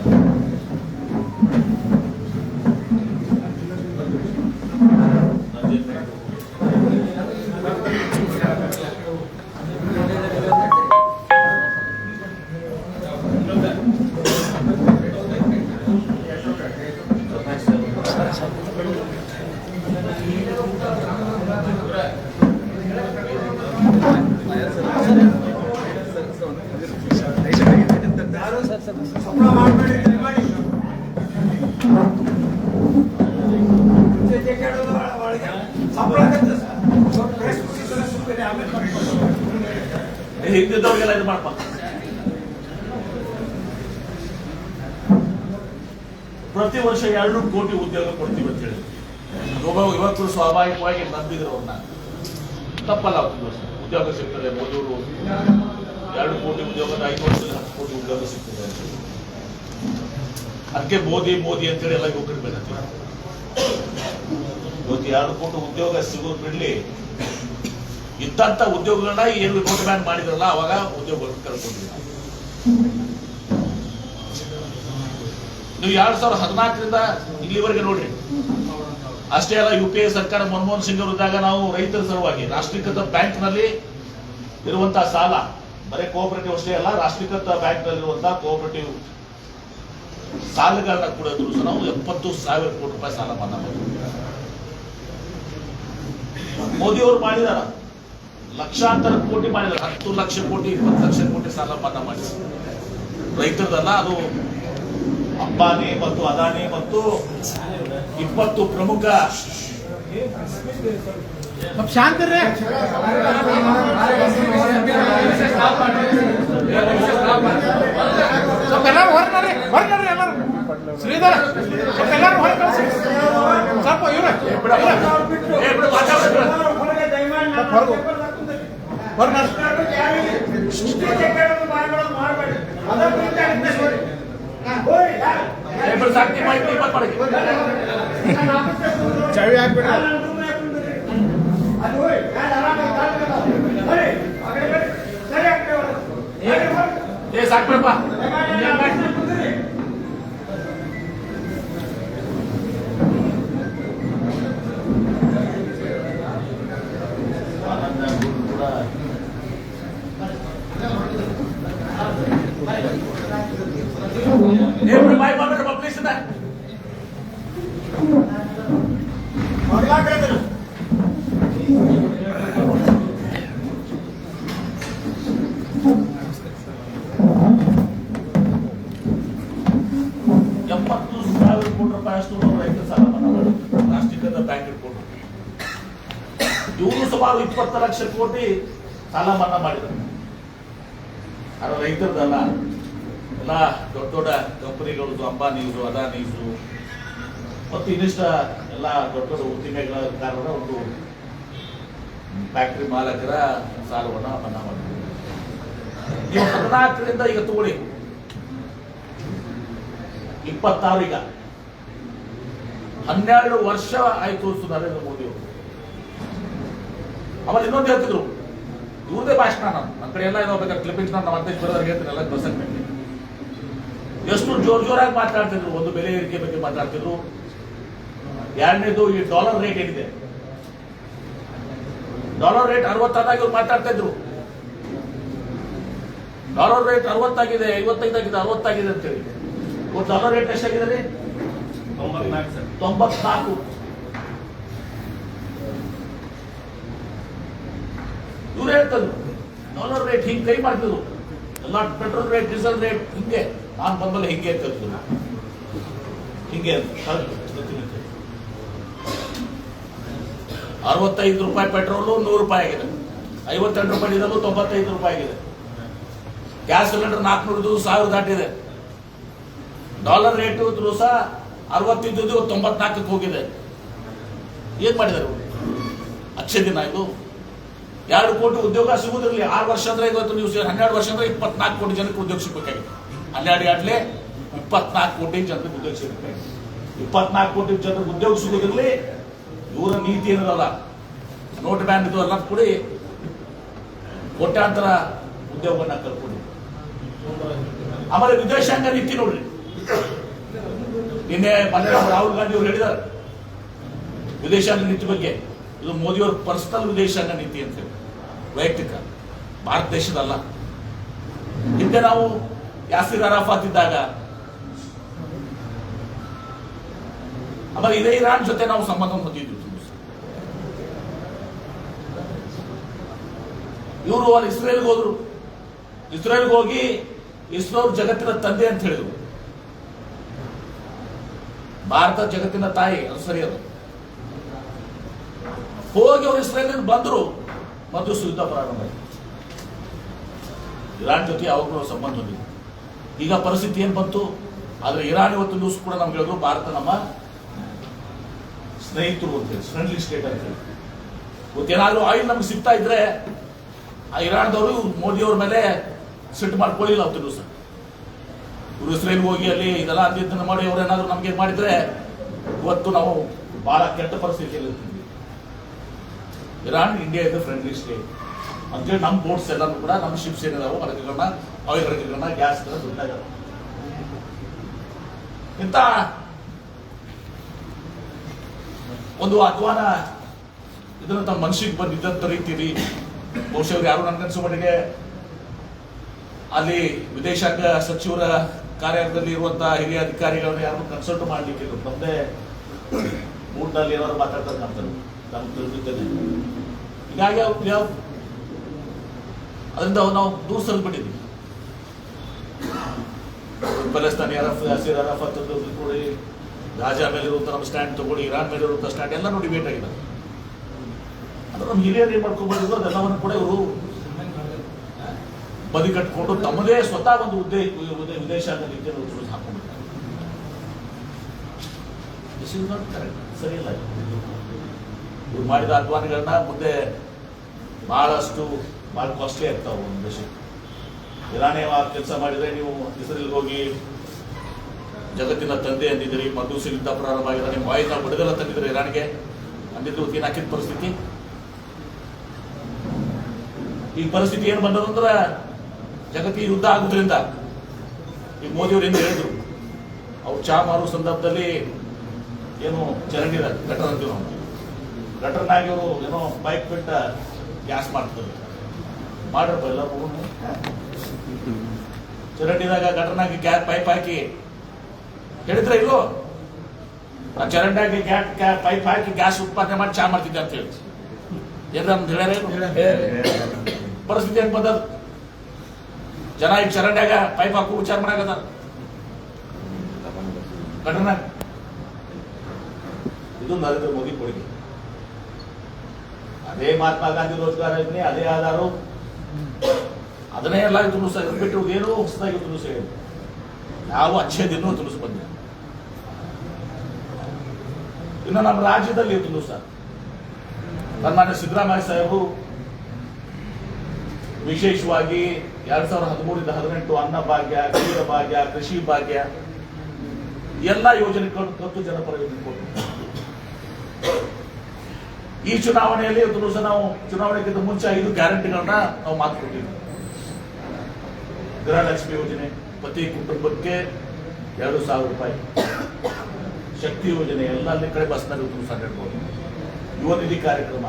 ಹಿಂದಿದ್ದವ್ರಿಗೆಲ್ಲ ಇದು ಮಾಡಪ್ಪ. ಪ್ರತಿ ವರ್ಷ 2 ಕೋಟಿ ಉದ್ಯೋಗ ಕೊಡ್ತೀವಿ ಅಂತ ಹೇಳಿ ಯುವಕರು ಸ್ವಾಭಾವಿಕವಾಗಿ ನಂಬಿದ್ರು. ಅವ್ರನ್ನ ತಪ್ಪಲ್ಲ. ಉದ್ಯೋಗ ಸಿಗ್ತದೆ. ಮೋದಿಯವರು 2 ಕೋಟಿ ಉದ್ಯೋಗದ 5 ವರ್ಷದಲ್ಲಿ 10 ಕೋಟಿ ಉದ್ಯೋಗ ಸಿಗ್ತದೆ. ಅದಕ್ಕೆ ಮೋದಿ ಮೋದಿ ಅಂತೇಳಿ ಎಲ್ಲ ಯುವಕರು ಬೆಳೆದ. ಇವತ್ತು 2 ಕೋಟಿ ಉದ್ಯೋಗ ಸಿಗೋದು ಬಿಡ್ಲಿ, ಇದ್ದಂತ ಉದ್ಯೋಗಗಳನ್ನ ಏನು ನೋಟ್ ಬ್ಯಾನ್ ಮಾಡಿದ್ರಲ್ಲ ಅವಾಗ ಉದ್ಯೋಗಗಳನ್ನು ಕಳ್ಕೊಂಡಿಲ್ಲ. ನೀವು 2014ರಿಂದ ಇಲ್ಲಿವರೆಗೆ ನೋಡ್ರಿ. ಅಷ್ಟೇ ಅಲ್ಲ, UPA ಸರ್ಕಾರ ಮನಮೋಹನ್ ಸಿಂಗ್ ಅವರಿದ್ದಾಗ ನಾವು ರೈತರ ಸಲುವಾಗಿ ರಾಷ್ಟ್ರೀಕೃತ ಬ್ಯಾಂಕ್ ನಲ್ಲಿ ಇರುವಂತಹ ಸಾಲ, ಬರೀ ಕೋಆಪರೇಟಿವ್ ಅಷ್ಟೇ ಅಲ್ಲ, ರಾಷ್ಟ್ರೀಕೃತ ಬ್ಯಾಂಕ್ ನಲ್ಲಿ ಇರುವಂತಹ ಕೋಆಪರೇಟಿವ್ ಸಾಲಗಳನ್ನ ಕೂಡ ನಾವು 70,000 ಕೋಟಿ ರೂಪಾಯಿ ಸಾಲ ಮನ್ನಾ ಮಾಡಿದ್ವಿ. ಮೋದಿ ಅವರು ಮಾಡಿದಾರ, ಲಕ್ಷಾಂತರ ಕೋಟಿ ಮಾಡಿದಾರೆ. 10 ಲಕ್ಷ ಕೋಟಿ 20 ಲಕ್ಷ ಕೋಟಿ ಸಾಲ ಮನ್ನಾ ಮಾಡಿಸಿ ರೈತರದಲ್ಲ. ಅದು ಅಂಬಾನಿ ಮತ್ತು ಅದಾನಿ ಮತ್ತು 20 ಪ್ರಮುಖ ಶಾಂತರೇ ಎಲ್ಲರೂ ಹೊರನರಿ ಎಲ್ಲರೂ ಶ್ರೀಧರ ಎಲ್ಲರೂ ಹೊರ ಕಳಿಸಿ ಸ್ವಲ್ಪ ಇವ್ರೆ ಸಾಕ್ಷಿ ಮಾಹಿತಿ ಚವಿ ಹಾಕ್ಬಿಡ ಸಾಕ್ಬಿಡಪ್ಪ. ಬಾಯ್ ಮಾಡ್ಬೇಡ್ರಪ್ಪ ಪ್ಲೀಸ್. ₹70,000 ಅಷ್ಟು ರೈತರ ಸಾಲ ಮನ್ನಾ ಮಾಡಿದ್ರು, ರಾಷ್ಟ್ರೀಕೃತ ಬ್ಯಾಂಕ್ ಇಟ್ಕೊಂಡು. ಇವರು ಸುಮಾರು 20 ಲಕ್ಷ ಕೋಟಿ ಸಾಲ ಮನ್ನಾ ಮಾಡಿದರು. ಅದು ರೈತರದಲ್ಲ, ಎಲ್ಲ ದೊಡ್ಡ ದೊಡ್ಡ ಕಂಪನಿಗಳು, ಅಂಬಾನೀಸು, ಅದಾನೀಸು ಮತ್ತು ಇನ್ನಿಷ್ಟ ಎಲ್ಲ ದೊಡ್ಡ ದೊಡ್ಡ ಉದ್ದಿಮೆಗಾರರ ಒಂದು ಫ್ಯಾಕ್ಟರಿ ಮಾಲಕರ ಸಾಲವನ್ನು ಮನ್ನಾ ಮಾಡಿದ್ರು. ನೀವು 14ರಿಂದ ಈಗ ತಗೊಳ್ಳಿ 26, ಈಗ 12 ವರ್ಷ ಆಯ್ತು ನರೇಂದ್ರ ಮೋದಿ ಅವರು. ಆಮೇಲೆ ಇನ್ನೊಂದು ಹೇಳ್ತಿದ್ರು, ಇವ್ರದೇ ಭಾಷಣ, ನನ್ನ ಕಡೆ ಎಲ್ಲ ಬೇಕಾದ್ರೆ ಕ್ಲಿಪಿಂಗ್ಸ್ ನಮ್ಮ ಅಧ್ಯಕ್ಷ ಬರೋರಿಗೆ ಹೇಳ್ತೀನಿ, ಎಲ್ಲ ಬಸಕ್ ಎಷ್ಟು ಜೋರಾಗಿ ಮಾತಾಡ್ತಿದ್ರು. ಒಂದು ಬೆಲೆ ಏರಿಕೆ ಬಗ್ಗೆ ಮಾತಾಡ್ತಿದ್ರು. ಎರಡನೇದು ಈ ಡಾಲರ್ ರೇಟ್ ಏನಿದೆ, ಡಾಲರ್ ರೇಟ್ 60 ಆದಾಗ ಇವ್ರು ಮಾತಾಡ್ತಾ ಇದ್ರು. ಡಾಲರ್ ರೇಟ್ 60 ಆಗಿದೆ, 55 ಆಗಿದೆ, 60 ಆಗಿದೆ ಅಂತೇಳಿ. ಡಾಲರ್ ರೇಟ್ ಎಷ್ಟಾಗಿದೆ ರೀ? 94. ಇವ್ರು ಹೇಳ್ತದ್ರು ಡಾಲರ್ ರೇಟ್ ಹಿಂಗೆ ಕೈ ಮಾಡ್ತಿದ್ರು. ಎಲ್ಲ ಪೆಟ್ರೋಲ್ ರೇಟ್, ಡೀಸೆಲ್ ರೇಟ್ ಹಿಂಗೆ, ನಾನು ಬಂದ್ಮೇಲೆ ಹಿಂಗೆ ಅಂತ ಹಿಂಗೆ ₹65 ಪೆಟ್ರೋಲು, ₹100 ಆಗಿದೆ. ₹52 ಡೀಸೆಲ್, ₹95 ಆಗಿದೆ. ಗ್ಯಾಸ್ ಸಿಲಿಂಡರ್ 400 1000 ದಾಟಿದೆ. ಡಾಲರ್ ರೇಟ್ ಇದ್ರು ಸಹ 60 ಇದ್ದು 94ಕ್ಕೆ ಹೋಗಿದೆ. ಏನ್ ಮಾಡಿದರು? ಅಚ್ಚೆ ದಿನ ಇದು. 2 ಕೋಟಿ ಉದ್ಯೋಗ ಸಿಗುವುದಿರಲಿ. 6 ವರ್ಷ ಅಂದ್ರೆ ಇವತ್ತು ನೀವು 12 ವರ್ಷ ಅಂದ್ರೆ 24 ಕೋಟಿ ಜನಕ್ಕೆ ಉದ್ಯೋಗ ಸಿಗಬೇಕಾಗಿದೆ. 12 ಆಟ್ಲೆ 24 ಕೋಟಿ ಜನರಿಗೆ ಉದ್ಯೋಗ ಸಿಗಬೇಕಾಗಿದೆ. 24 ಕೋಟಿ ಜನರಿಗೆ ಉದ್ಯೋಗ ಸಿಗುವುದಿರಲಿ. ಇವರ ನೀತಿ ಏನಲ್ಲ, ನೋಟ್ ಬ್ಯಾನ್ ಇದು ಎಲ್ಲ ಕೂಡಿ ಕೋಟ್ಯಾಂತರ ಉದ್ಯೋಗವನ್ನ ಕಲ್ಕೊಂಡು. ಆಮೇಲೆ ವಿದೇಶಾಂಗ ನೀತಿ ನೋಡ್ರಿ, ನಿನ್ನೆ ಮೊನ್ನೆ ರಾಹುಲ್ ಗಾಂಧಿ ಅವರು ಹೇಳಿದ್ದಾರೆ ವಿದೇಶಾಂಗ ನೀತಿ ಬಗ್ಗೆ. ಇದು ಮೋದಿಯವರ ಪರ್ಸನಲ್ ವಿದೇಶಾಂಗ ನೀತಿ ಅಂತ ಹೇಳಿ, ವೈಯಕ್ತಿಕ, ಭಾರತ ದೇಶದಲ್ಲ. ಹಿಂದೆ ನಾವು ಯಾಸಿರ್ ಅರಾಫಾತ್ ಇದ್ದಾಗ, ಆಮೇಲೆ ಇದೇ ಇರಾನ್ ಜೊತೆ ನಾವು ಸಂಬಂಧ ಹೊಂದಿದ್ವಿ. ಇವರು ಅಲ್ಲಿ ಇಸ್ರೇಲ್ಗೆ ಹೋದ್ರು. ಇಸ್ರೇಲ್ಗೆ ಹೋಗಿ ಇಸ್ರೋ ಜಗತ್ತಿನ ತಂದೆ ಅಂತ ಹೇಳಿದ್ರು. ಭಾರತ ಜಗತ್ತಿನ ತಾಯಿ, ಅದು ಸರಿ. ಅದು ಹೋಗಿ ಅವರು ಇಸ್ರೇಲ್ ಬಂದರು, ಮತ್ತು ಯುದ್ಧ ಪ್ರಾರಂಭ ಆಯಿತು. ಇರಾನ್ ಜೊತೆ ಅವ್ರಿಗೂ ಸಂಬಂಧ ಹೊಂದಿದೆ. ಈಗ ಪರಿಸ್ಥಿತಿ ಏನ್ ಬಂತು? ಆದ್ರೆ ಇರಾನ್ ಇವತ್ತು ನ್ಯೂಸ್ ಕೂಡ ನಮ್ಗೆ ಹೇಳಿದ್ರು, ಭಾರತ ನಮ್ಮ ಸ್ನೇಹಿತರು ಅಂತ ಹೇಳಿ, ಫ್ರೆಂಡ್ಲಿ ಸ್ಟೇಟ್ ಅಂತ ಹೇಳಿ. ಇವತ್ತೇನಾದ್ರೂ ಆಯಿಲ್ ನಮ್ಗೆ ಸಿಗ್ತಾ ಇದ್ರೆ ಆ ಇರಾನ್ದವರು ಮೋದಿಯವ್ರ ಮೇಲೆ ಸಿಟ್ಟು ಮಾಡ್ಕೊಳ್ಳಿಲ್ಲ ಅವತ್ತು ದಿವಸ. ಇವರು ಇಸ್ರೇಲ್ಗೆ ಹೋಗಿ ಅಲ್ಲಿ ಇದೆಲ್ಲ ಅಂದಿದ್ದನ್ನು ಮಾಡಿ ಅವ್ರೇನಾದ್ರೂ ನಮ್ಗೆ ಮಾಡಿದ್ರೆ ಇವತ್ತು ನಾವು ಬಹಳ ಕೆಟ್ಟ ಪರಿಸ್ಥಿತಿಯಲ್ಲಿ ಇರ್ತೀವಿ. ಇರಾನ್ ಇಂಡಿಯಾ ಇದೆ ಫ್ರೆಂಡ್ಲಿ ಸ್ಟೇಟ್ ಅಂತೇಳಿ ನಮ್ಮ ಬೋಟ್ಸ್ ಎಲ್ಲರೂ ಕೂಡ, ನಮ್ಮ ಶಿಪ್ಸ್ ಏನಿದಾವೆ ಹಡಗುಗಳನ್ನ, ಆಯಿಲ್ ಹಡಗುಗಳನ್ನ, ಗ್ಯಾಸ್ ದುಡ್ಡಾಗ ಇಂಥ ಒಂದು ಅಧ್ವಾನ ಇದನ್ನು ತಮ್ಮ ಮನಸ್ಸಿಗೆ ಬಂದಿದ್ದಂಥ ರೀತಿ. ಬಹುಶಃ ಯಾರು ನನಗನ್ಸೋ ಮಟ್ಟಿಗೆ ಅಲ್ಲಿ ವಿದೇಶಾಂಗ ಸಚಿವರ ಕಾರ್ಯಾಲಯದಲ್ಲಿ ಇರುವಂತಹ ಹಿರಿಯ ಅಧಿಕಾರಿಗಳನ್ನ ಯಾರು ಕನ್ಸಲ್ಟ್ ಮಾಡ್ಲಿಕ್ಕೆ ನಮ್ಮದೇ ಊಟದಲ್ಲಿ ಏನಾದ್ರು ಮಾತಾಡ್ತಾರೆ ಕಾಣ್ತಾರೆ, ನಮ್ಗೆ ತಿಳಿದಿದ್ದೇನೆ. ಹೀಗಾಗಿ ಅದರಿಂದ ನಾವು ದೂರ ಸರಿಬಿಟ್ಟಿದ್ವಿ. ಪಾಕಿಸ್ತಾನಿ ಯಾಸಿರ್ ಅರಾಫತ್ ನೋಡಿ, ಗಾಜಾ ಮೇಲಿರುವಂಥ ನಮ್ಮ ಸ್ಟ್ಯಾಂಡ್ ತಗೊಳ್ಳಿ, ಇರಾನ್ ಮೇಲಿರುವಂಥ ಸ್ಟ್ಯಾಂಡ್ ಎಲ್ಲ ನೋಡಿ ವೇಟ್ ಆಗಿದೆ. ಅಂದ್ರೆ ನಮ್ಮ ಹಿರಿಯರು ಏನ್ ಮಾಡ್ಕೊಂಡ್ಬಂದಿದ್ರು ಅದೆಲ್ಲವನ್ನು ಕೂಡ ಇವರು ಬದಿ ಕಟ್ಕೊಂಡು ತಮ್ಮದೇ ಸ್ವತಃ ಒಂದು ವಿದೇಶಾಂಗ ನೀತಿಯನ್ನು ಹಾಕೊಂಡಿದ್ದಾರೆ. ದಿಸ್ ಇಸ್ ನಾಟ್ ಕರೆಕ್ಟ್, ಸರಿಯಿಲ್ಲ. ಇವ್ರು ಮಾಡಿದ ಅಧ್ವಾನಗಳನ್ನ ಮುಂದೆ ಬಹಳಷ್ಟು ಭಾಳ ಕಾಸ್ಟ್ಲಿ ಆಗ್ತಾವೆ ಒಂದು ದೇಶಕ್ಕೆ. ಇರಾನೇ ಕೆಲಸ ಮಾಡಿದ್ರೆ ನೀವು ಇಸ್ರೇಲ್ಗೆ ಹೋಗಿ ಜಗತ್ತಿನ ತಂದೆ ಅಂದಿದ್ರಿ, ಮಧುಸಿಲಿಂದ ಪ್ರಾರಂಭ ಆಗಿದ್ರೆ ನಿಮ್ಮ ವಾಯುನ ಬಿಡುದೆಲ್ಲ ತಂದಿದ್ರೆ ಇರಾನ್ಗೆ ಅಂದಿದ್ರು. ಏನಾಕಿದ ಪರಿಸ್ಥಿತಿ? ಈ ಪರಿಸ್ಥಿತಿ ಏನು ಬಂದದಂದ್ರೆ ಜಗತ್ತಿಗೆ ಯುದ್ಧ ಆಗೋದ್ರಿಂದ ಈಗ ಮೋದಿಯವರು ಏನು ಹೇಳಿದ್ರು, ಅವ್ರು ಚಾ ಮಾರೋ ಸಂದರ್ಭದಲ್ಲಿ ಏನು ಚರಂಡಿ ಗಟರ್ ಅಂತೀವಿ ನಾವು, ಗಟರ್ನಾಗಿ ಅವರು ಏನೋ ಬೈಕ್ ಬಿಟ್ಟ ಗ್ಯಾಸ್ ಮಾಡ್ತಾರೆ. ಮಾಡ್ರಪ್ಪ ಎಲ್ಲ ಚರಂಡಿದಾಗ ಗಟರ್ನಾಗಿ ಪೈಪ್ ಹಾಕಿ ಹೇಳಿದ್ರೆ ಇಲ್ಲೋ ಆ ಚರಂಡಿಯಾಗಿ ಪೈಪ್ ಹಾಕಿ ಗ್ಯಾಸ್ ಉತ್ಪಾದನೆ ಮಾಡಿ ಚಾ ಮಾಡ್ತಿದ್ದೆ ಅಂತ ಹೇಳಿ ಪರಿಸ್ಥಿತಿ ಹೆಂಗ್ ಬಂದದ? ಜನ ಈಗ ಚರಂಡ್ಯಾಗ ಪೈಪ್ ಹಾಕೋ ವಿಚಾರ ಮಾಡಾಕದ ಗಟರ್ನಾಗ. ಇದು ನರೇಂದ್ರ ಮೋದಿ ಕೊಡುಗೆ. ಅದೇ ಮಹಾತ್ಮ ಗಾಂಧಿ ರೋಜ್ಗಾರ್ ಯೋಜನೆ, ಅದೇ ಆಧಾರು, ಅದನ್ನೇ ಎಲ್ಲ ತುಳುಸ ಬಿಟ್ಟು ಏನೋ ಹೊಸದಾಗಿ ತುಳುಸ ಹೇಳಿ ನಾವು ಅಚ್ಚೇ ದಿನ ತುಳುಸು ಬಂದಿಲ್ಲ. ಇನ್ನು ನಮ್ಮ ರಾಜ್ಯದಲ್ಲಿ ತುಳುಸ ಸನ್ಮಾನ್ಯ ಸಿದ್ದರಾಮಯ್ಯ ಸಾಹೇಬರು ವಿಶೇಷವಾಗಿ 2013-18 ಅನ್ನ ಭಾಗ್ಯ, ಕ್ಷೀರ ಭಾಗ್ಯ, ಕೃಷಿ ಭಾಗ್ಯ ಎಲ್ಲ ಯೋಜನೆಗಳನ್ನು ಕತ್ತು ಜನಪರ ಯೋಜನೆ ಕೊಟ್ಟು ಈ ಚುನಾವಣೆಯಲ್ಲಿ ತುಳುಸ ನಾವು ಚುನಾವಣೆಗಿಂತ ಮುಂಚೆ 5 ಗ್ಯಾರಂಟಿಗಳನ್ನ ನಾವು ಮಾತು ಕೊಟ್ಟಿದ್ವಿ. ಗೃಹಲಕ್ಷ್ಮಿ ಯೋಜನೆ, ಪ್ರತಿ ಕುಟುಂಬಕ್ಕೆ 2,000 ರೂಪಾಯಿ, ಶಕ್ತಿ ಯೋಜನೆ ಎಲ್ಲ ಅಲ್ಲಿ ಕಡೆ ಬಸ್ನಲ್ಲಿ ತುಳುಸ ಅಡ್ಡಾಡ್ಬೋದು. ಯುವ ನಿಧಿ ಕಾರ್ಯಕ್ರಮ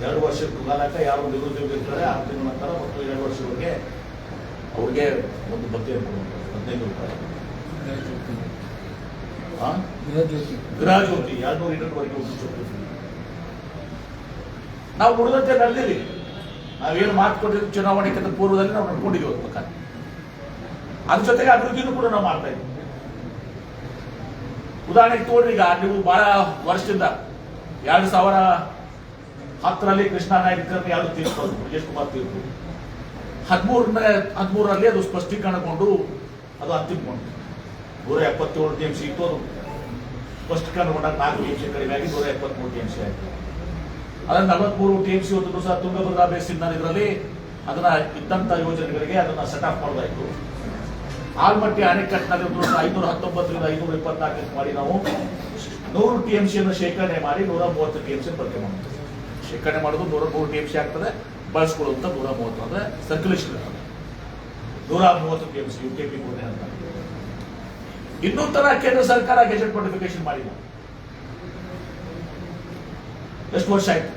2 ವರ್ಷಕ್ಕೂ ಕಾಲಕ ಯಾರು ನಿರುದ್ಯೋಗ ಇರ್ತಾರೆ 6 ತಿಂಗಳ ನಂತರ ಮತ್ತು 2 ವರ್ಷಗಳಿಗೆ ಅವ್ರಿಗೆ ಒಂದು ಭತ್ಯೆ 15 ರೂಪಾಯಿ. ಗೃಹ ಜ್ಯೋತಿ 200 ಯೂನಿಟ್ವರೆಗೆ ಉಚಿತ. ನಾವು ಉಳಿದಂತೆ ನಡೆದಿಲ್ಲ. ನಾವೇನು ಮಾತು ಕೊಟ್ಟಿದ್ದು ಚುನಾವಣೆಗಿಂತ ಪೂರ್ವದಲ್ಲಿ ನಾವು ನಡ್ಕೊಂಡಿದ್ದೀವಿ ಒಂದು ಪಕ್ಕ. ಅದ್ರ ಜೊತೆಗೆ ಅಭಿವೃದ್ಧಿನೂ ಕೂಡ ನಾವು ಮಾಡ್ತಾ ಇದ್ದೀವಿ. ಉದಾಹರಣೆಗೆ ತೋಡ್ರಿ, ಈಗ ನೀವು ಬಹಳ ವರ್ಷದಿಂದ 2010ರಲ್ಲಿ ಕೃಷ್ಣಾ ನಾಯಕರನ್ನ ಯಾರು ತೀರ್ಪು, ಬ್ರಿಜೇಶ್ ಕುಮಾರ್ ತೀರ್ಪು, 13ರಲ್ಲಿ ಅದು ಸ್ಪಷ್ಟೀಕರಣಗೊಂಡು ಅದು ಅಂತಿಮಗೊಂಡು 177 TMC ಇತ್ತು. ಅದು ಸ್ಪಷ್ಟೀಕರಣಗೊಂಡಾಗ 4 TMC ಕಡಿಮೆ ಆಗಿ 173 TMC ಆಯಿತು. ಅದನ್ನ 43 TMC ಒಂದು ಸಹ ತುಂಗಭದ್ರಾ ಬೇಸಿನ್ ಇದರಲ್ಲಿ ಅದನ್ನ ಇದ್ದಂತ ಯೋಜನೆಗಳಿಗೆ ಅದನ್ನ ಸೆಟ್ ಆಫ್ ಮಾಡೋದಾಯ್ತು. ಆಲ್ಮಟ್ಟಿ ಅಣೆಕಟ್ಟಿನಲ್ಲಿ 519ರಿಂದ 524 ಮಾಡಿ ನಾವು 100 TMC ಶೇಖರಣೆ ಮಾಡಿ 130 TMC ಬಳಕೆ ಮಾಡ್ತೀವಿ. ಶೇಖರಣೆ ಮಾಡೋದು 103 TMC ಆಗ್ತದೆ, ಬಳಸ್ಕೊಳ್ಳುವಂತ 130 ಅಂದ್ರೆ ಸರ್ಕ್ಯುಲೇಷನ್ 130 TMC UKP ಅಂತ. ಇನ್ನೂ ತರ ಕೇಂದ್ರ ಸರ್ಕಾರ ಗೆಜೆಟ್ ನೋಟಿಫಿಕೇಶನ್ ಮಾಡಿಲ್ಲ. ಎಷ್ಟು ವರ್ಷ ಆಯ್ತು?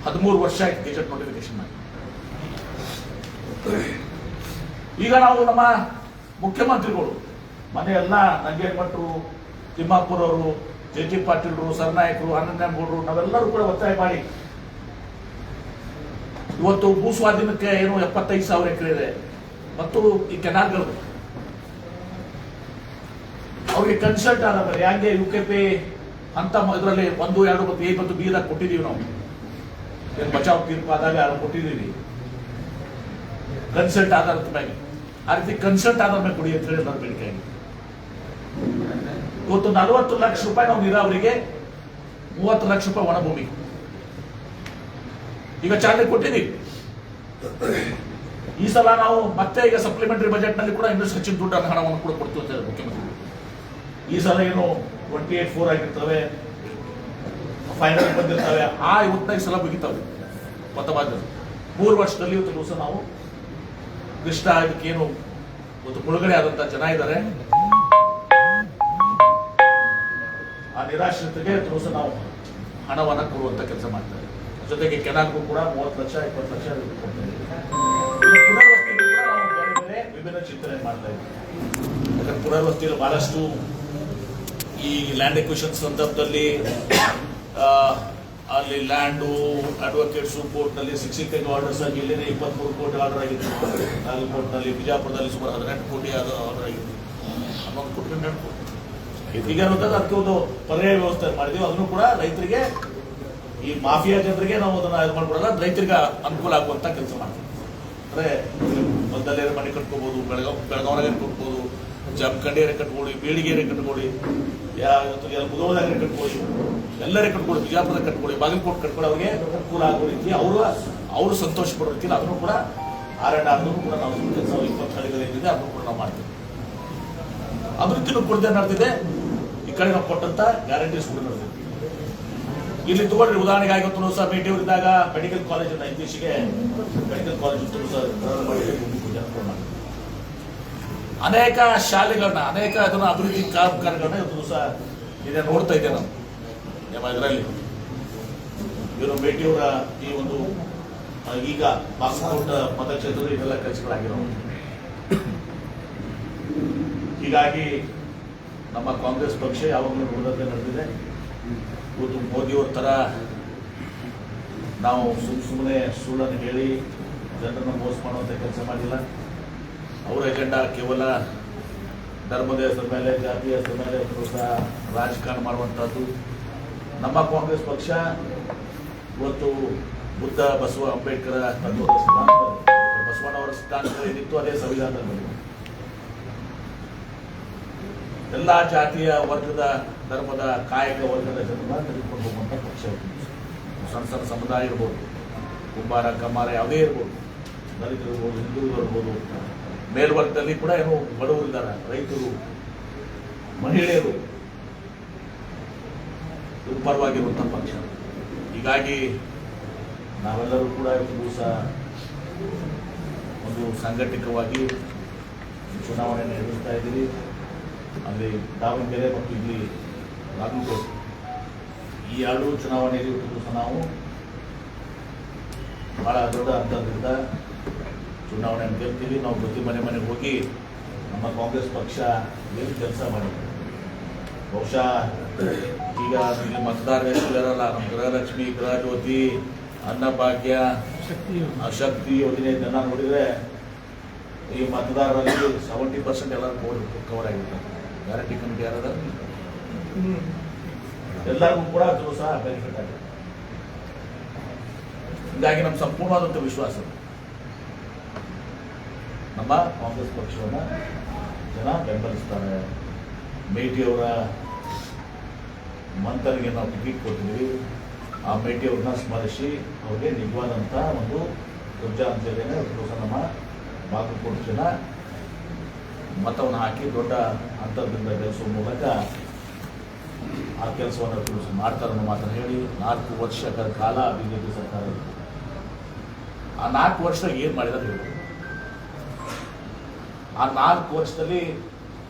13 ವರ್ಷ ಆಯ್ತು ಗೆಜೆಟ್ ನೋಟಿಫಿಕೇಶನ್ ಮಾಡಿ. ಈಗ ನಾವು ನಮ್ಮ ಮುಖ್ಯಮಂತ್ರಿಗಳು ಮನೆ ಎಲ್ಲ ನಂಜೇಗೌಡರು, ತಿಮ್ಮಾಪುರ್ ಅವರು, JT ಪಾಟೀಲ್ರು, ಸರ್ನಾಯಕರು, ಅನನ್ಯಗೌಡರು ನಾವೆಲ್ಲರೂ ಕೂಡ ಒತ್ತಾಯ ಮಾಡಿ ಇವತ್ತು ಭೂ ಸ್ವಾಧೀನಕ್ಕೆ ಏನು 75,000 ಎಕರೆ ಇದೆ ಮತ್ತು ಈ ಕೆನಾಲ್ಗಳು ಅವ್ರಿಗೆ ಕನ್ಸಲ್ಟ್ ಆದ ಮೇಲೆ ಹಂಗೆ UKP ಅಂತ ಇದರಲ್ಲಿ 1, 2 ಮತ್ತು A ಮತ್ತು B ದಾಗ ಕೊಟ್ಟಿದ್ದೀವಿ. ನಾವು ಏನು ಬಚಾವ್ ತೀರ್ಪು ಆದಾಗ ಕೊಟ್ಟಿದ್ದೀವಿ ಕನ್ಸಲ್ಟ್ ಆಧಾರದ ಮೇಲೆ. ಆ ರೀತಿ ಕನ್ಸಲ್ಟ್ ಆಧಾರ ಮೇಲೆ ಕೊಡಿ ಅಂತ ಹೇಳಿ ನನ್ನ ಬೇಡಿಕೆ. ಇವತ್ತು 40 ಲಕ್ಷ ರೂಪಾಯಿ ನಾವು ನೀರಾವರಿಗೆ, 30 ಲಕ್ಷ ರೂಪಾಯಿ ಒಣಭೂಮಿ ಈಗ ಚಾಲನೆ ಕೊಟ್ಟಿದ್ದೀವಿ. ಈ ಸಲ ನಾವು ಮತ್ತೆ ಈಗ ಸಪ್ಲಿಮೆಂಟರಿ ಬಜೆಟ್ ನಲ್ಲಿ ಕೂಡ ಇನ್ನಷ್ಟು ಹೆಚ್ಚಿನ ದುಡ್ಡು ಹಣವನ್ನು ಕೂಡ ಕೊಡ್ತೀವಿ ಅಂತ ಮುಖ್ಯಮಂತ್ರಿ. ಈ ಸಲ ಏನು 28,4 ಆಗಿರ್ತವೆ, ಫೈನಲ್ ಬಂದಿರ್ತವೆ, ಆ 55 ಸಲ ಮುಗಿತಾವೆ. ಮತವಾದ 3 ವರ್ಷದಲ್ಲಿ ಇವತ್ತು ದಿವಸ ನಾವು ಕೃಷ್ಣ ಇದಕ್ಕೇನು ಇವತ್ತು ಮುಳುಗಡೆ ಆದಂತ ಜನ ಇದ್ದಾರೆ, ಆ ನಿರಾಶ್ರಿತರಿಗೆ ದಿವಸ ನಾವು ಹಣವನ್ನು ಕೊಡುವಂತ ಕೆಲಸ ಮಾಡ್ತಾರೆ. ಜೊತೆಗೆ ಕೆನಾಲ್ಗೂ ಕೂಡ 30 ಲಕ್ಷ 20 ಲಕ್ಷ ಕೊಡ್ತೇವೆ. ಪುನರ್ವಸತಿ ಕೂಡ ನಾವು ಬೇರೆ ಬೇರೆ ವಿಭಿನ್ನ ಚಿಂತನೆ ಮಾಡ್ತಾ ಇದ್ದೀವಿ. ಯಾಕಂದ್ರೆ ಪುನರ್ವಸತಿಯಲ್ಲಿ ಬಹಳಷ್ಟು ಈ ಲ್ಯಾಂಡ್ ಎಕ್ವಿಷನ್ ಸಂದರ್ಭದಲ್ಲಿ ಅಲ್ಲಿ ಲ್ಯಾಂಡು ಅಡ್ವೊಕೇಟ್ಸ್ ಕೋರ್ಟ್ನಲ್ಲಿ 65 ಆರ್ಡರ್ಸ್ ಆಗಿ ಇಲ್ಲಿನೇ 23 ಕೋಟಿ ಆರ್ಡರ್ ಆಗಿತ್ತು. ಕೋರ್ಟ್ನಲ್ಲಿ ಬಿಜಾಪುರದಲ್ಲಿ ಸುಮಾರು 18 ಕೋಟಿ ಆರ್ಡರ್ ಆಗಿತ್ತು. 11 ಕೋಟಿ 12 ಕೋಟಿ ಈಗ ಅದಕ್ಕೆ ಒಂದು ಪರ್ಯಾಯ ವ್ಯವಸ್ಥೆ ಮಾಡಿದೀವಿ. ಅದನ್ನು ಕೂಡ ರೈತರಿಗೆ, ಈ ಮಾಫಿಯಾ ಜನರಿಗೆ ನಾವು ಅದನ್ನ ಇದು ಮಾಡ್ಕೊಡಲ್ಲ, ರೈತರಿಗೆ ಅನುಕೂಲ ಆಗುವಂತ ಕೆಲಸ ಮಾಡ್ತೀವಿ. ಅಂದ್ರೆ ಒಂದಲ್ಲೇ ಮನೆ ಕಟ್ಕೋಬಹುದು, ಬೆಳಗಾವನಾಗ ಕಟ್ಕೋಬಹುದು, ಜಮಖಂಡಿಯರೇ ಕಟ್ಕೊಳ್ಳಿ, ಬೇಡಿಗೆಯರೇ ಕಟ್ಕೊಳ್ಳಿ, ಮುಧೋಳದಾಗರೆ ಕಟ್ಕೊಳ್ಳಿ, ಎಲ್ಲರೇ ಕಟ್ಕೊಳ್ಳಿ, ಬಿಜಾಪುರದಾಗ ಕಟ್ಕೊಳ್ಳಿ, ಬಾಗಲಕೋಟೆ ಕಟ್ಕೊಳ್ಳಿ. ಅವ್ರಿಗೆ ಅನುಕೂಲ ಆಗೋ ರೀತಿ ಅವರು ಸಂತೋಷ ಪಡೋ ರೀತಿಯಲ್ಲಿ ಅದನ್ನು ಕೂಡ ಅದನ್ನು ಕೂಡ ನಾವು 20 ಹಳ್ಳಿಗಳೇನಿದೆ ಅದನ್ನು ಕೂಡ ನಾವು ಮಾಡ್ತೀವಿ. ಅಭಿವೃದ್ಧಿನೂ ಕೊಡದೆ ನಡೆದಿದೆ. ಈ ಕಡೆ ನಾವು ಕೊಟ್ಟಂತ ಗ್ಯಾರಂಟೀಸ್ ಕೂಡ ನಡೆದಿದೆ. ಇಲ್ಲಿ ತಗೊಂಡ್ರೆ ಉದಾಹರಣೆಗೆ ಆಗಿತ್ತು ಸಹ ಮೇಟಿಯವರಿದ್ದಾಗ ಮೆಡಿಕಲ್ ಕಾಲೇಜ್ ಇತ್ತೀಚೆಗೆ ಮೆಡಿಕಲ್ ಕಾಲೇಜ್ ಅನೇಕ ಶಾಲೆಗಳನ್ನ, ಅನೇಕ ಅದನ್ನ ಅಭಿವೃದ್ಧಿ ಕಾಮಗಾರಿಗಳನ್ನ ಇವತ್ತು ಸಹ ಇದೇ ನೋಡ್ತಾ ಇದ್ದೇವೆ ನಾವು. ನಮ್ಮ ಇದರಲ್ಲಿ ಇವರು ಮೇಟಿಯವರ ಈ ಒಂದು ಈಗ ಬಾಗಲಕೋಟ ಮತಕ್ಷೇತ್ರದ ಇದೆಲ್ಲ ಕೆಲಸಗಳಾಗಿರೋ. ಹೀಗಾಗಿ ನಮ್ಮ ಕಾಂಗ್ರೆಸ್ ಪಕ್ಷ ಯಾವಾಗಲೂ ನೋಡೋದೇ ನಡೆದಿದೆ. ಇವತ್ತು ಮೋದಿಯವ್ರ ಥರ ನಾವು ಸುಮ್ಮನೆ ಸುಳ್ಳನ್ನು ಹೇಳಿ ಜನರನ್ನು ಮೋಸ ಮಾಡುವಂಥ ಕೆಲಸ ಮಾಡಿಲ್ಲ. ಅವರ ಎಜೆಂಡಾ ಕೇವಲ ಧರ್ಮದ ಹೆಸರ ಮೇಲೆ, ಜಾತಿಯ ಹೆಸರ ಮೇಲೆ ಸಹ ರಾಜಕಾರಣ ಮಾಡುವಂಥದ್ದು. ನಮ್ಮ ಕಾಂಗ್ರೆಸ್ ಪಕ್ಷ ಇವತ್ತು ಬುದ್ಧ, ಬಸವ, ಅಂಬೇಡ್ಕರ್ ತತ್ವದ ಸಿದ್ಧಾಂತ, ಬಸವಣ್ಣವರ ಸಿದ್ಧಾಂತಗಳು ಏನಿತ್ತು ಅದೇ ಸಂವಿಧಾನದಲ್ಲಿ ಬಂದಿದೆ. ಎಲ್ಲ ಜಾತಿಯ ವರ್ಗದ, ಧರ್ಮದ, ಕಾಯಕ ವರ್ಗದ ಜನರನ್ನ ತೆಗೆದುಕೊಂಡು ಹೋಗುವಂಥ ಪಕ್ಷ. ಸಣ್ಣ ಸಣ್ಣ ಸಮುದಾಯ ಇರ್ಬೋದು, ಕುಂಬಾರ, ಕಮ್ಮಾರ ಯಾವುದೇ ಇರ್ಬೋದು, ದಲಿತರು ಇರ್ಬೋದು, ಹಿಂದುಳಿದರು ಇರ್ಬೋದು, ಮೇಲ್ವರ್ಗದಲ್ಲಿ ಕೂಡ ಏನು ಬಡವರಿದ್ದಾರೆ, ರೈತರು, ಮಹಿಳೆಯರು ಪರವಾಗಿರುವಂಥ ಪಕ್ಷ. ಹೀಗಾಗಿ ನಾವೆಲ್ಲರೂ ಕೂಡ ಇವತ್ತು ದಿವಸ ಒಂದು ಸಂಘಟಿತವಾಗಿ ಚುನಾವಣೆಯನ್ನು ಎದುರಿಸ್ತಾ ಇದ್ದೀವಿ. ಅಲ್ಲಿ ದಾವಣಗೆರೆ ಮತ್ತು ಇಲ್ಲಿ ಬಾಗಲಕೋಟೆ ಈ ಎರಡೂ ಚುನಾವಣೆಯಲ್ಲಿ ಇವತ್ತು ದಿವಸ ನಾವು ಬಹಳ ದೊಡ್ಡ ಅಂತರದಿಂದ ಚುನಾವಣೆಯನ್ನು ಗೆಲ್ತೀವಿ. ನಾವು ಪ್ರತಿ ಮನೆಗೆ ಹೋಗಿ ನಮ್ಮ ಕಾಂಗ್ರೆಸ್ ಪಕ್ಷ ಏನು ಕೆಲಸ ಮಾಡಿದೆ, ಬಹುಶಃ ಈಗ ಇಲ್ಲಿ ಮತದಾರರ ಇರಲ್ಲ, ನಮ್ಮ ಗೃಹಲಕ್ಷ್ಮಿ, ಗೃಹಜ್ಯೋತಿ, ಅನ್ನಭಾಗ್ಯ, ಶಕ್ತಿ ಯೋಜನೆ ಜನ ನೋಡಿದರೆ ಈ ಮತದಾರರಲ್ಲಿ 70% ಎಲ್ಲರೂ ಕವರ್ ಆಗಿರ್ತಾರೆ. ಗ್ಯಾರಂಟಿ ಕಮಿಟಿ ಯಾರದ ಎಲ್ಲರಿಗೂ ಕೂಡ ಅದು ಸಹ ಬೆನಿಫಿಟ್ ಆಗಿದೆ. ಹೀಗಾಗಿ ನಮ್ಮ ಸಂಪೂರ್ಣವಾದಂಥ ವಿಶ್ವಾಸ ನಮ್ಮ ಕಾಂಗ್ರೆಸ್ ಪಕ್ಷವನ್ನು ಜನ ಬೆಂಬಲಿಸ್ತಾರೆ. ಮೇಟಿಯವರ ಮಂಥನ್ಗೆ ನಾವು ಟಿಕೆಟ್ ಕೊಟ್ಟಿದ್ದೀವಿ. ಆ ಮೇಟಿಯವ್ರನ್ನ ಸ್ಮರಿಸಿ ಅವ್ರಿಗೆ ನಿಜವಾದಂಥ ಒಂದು ಧ್ವಜಾಂಜಲಿಯನ್ನು ನಮ್ಮ ಬಾಗಲಕೋಟೆ ಜನ ಮತವನ್ನು ಹಾಕಿ ದೊಡ್ಡ ಅಂತರದಿಂದ ಗೆಲ್ಲಿಸುವ ಮೂಲಕ ಆ ಕೆಲಸವನ್ನು ಮಾಡ್ತಾರೆ ಅನ್ನೋ ಮಾತನ್ನು ಹೇಳಿ 4 ವರ್ಷಗಳ ಕಾಲ ಬಿಜೆಪಿ ಸರ್ಕಾರ ಇತ್ತು. ಆ 4 ವರ್ಷದಾಗ ಏನು ಮಾಡಿದ್ರೆ ಹೇಳಿ. ಆ 4 ವರ್ಷದಲ್ಲಿ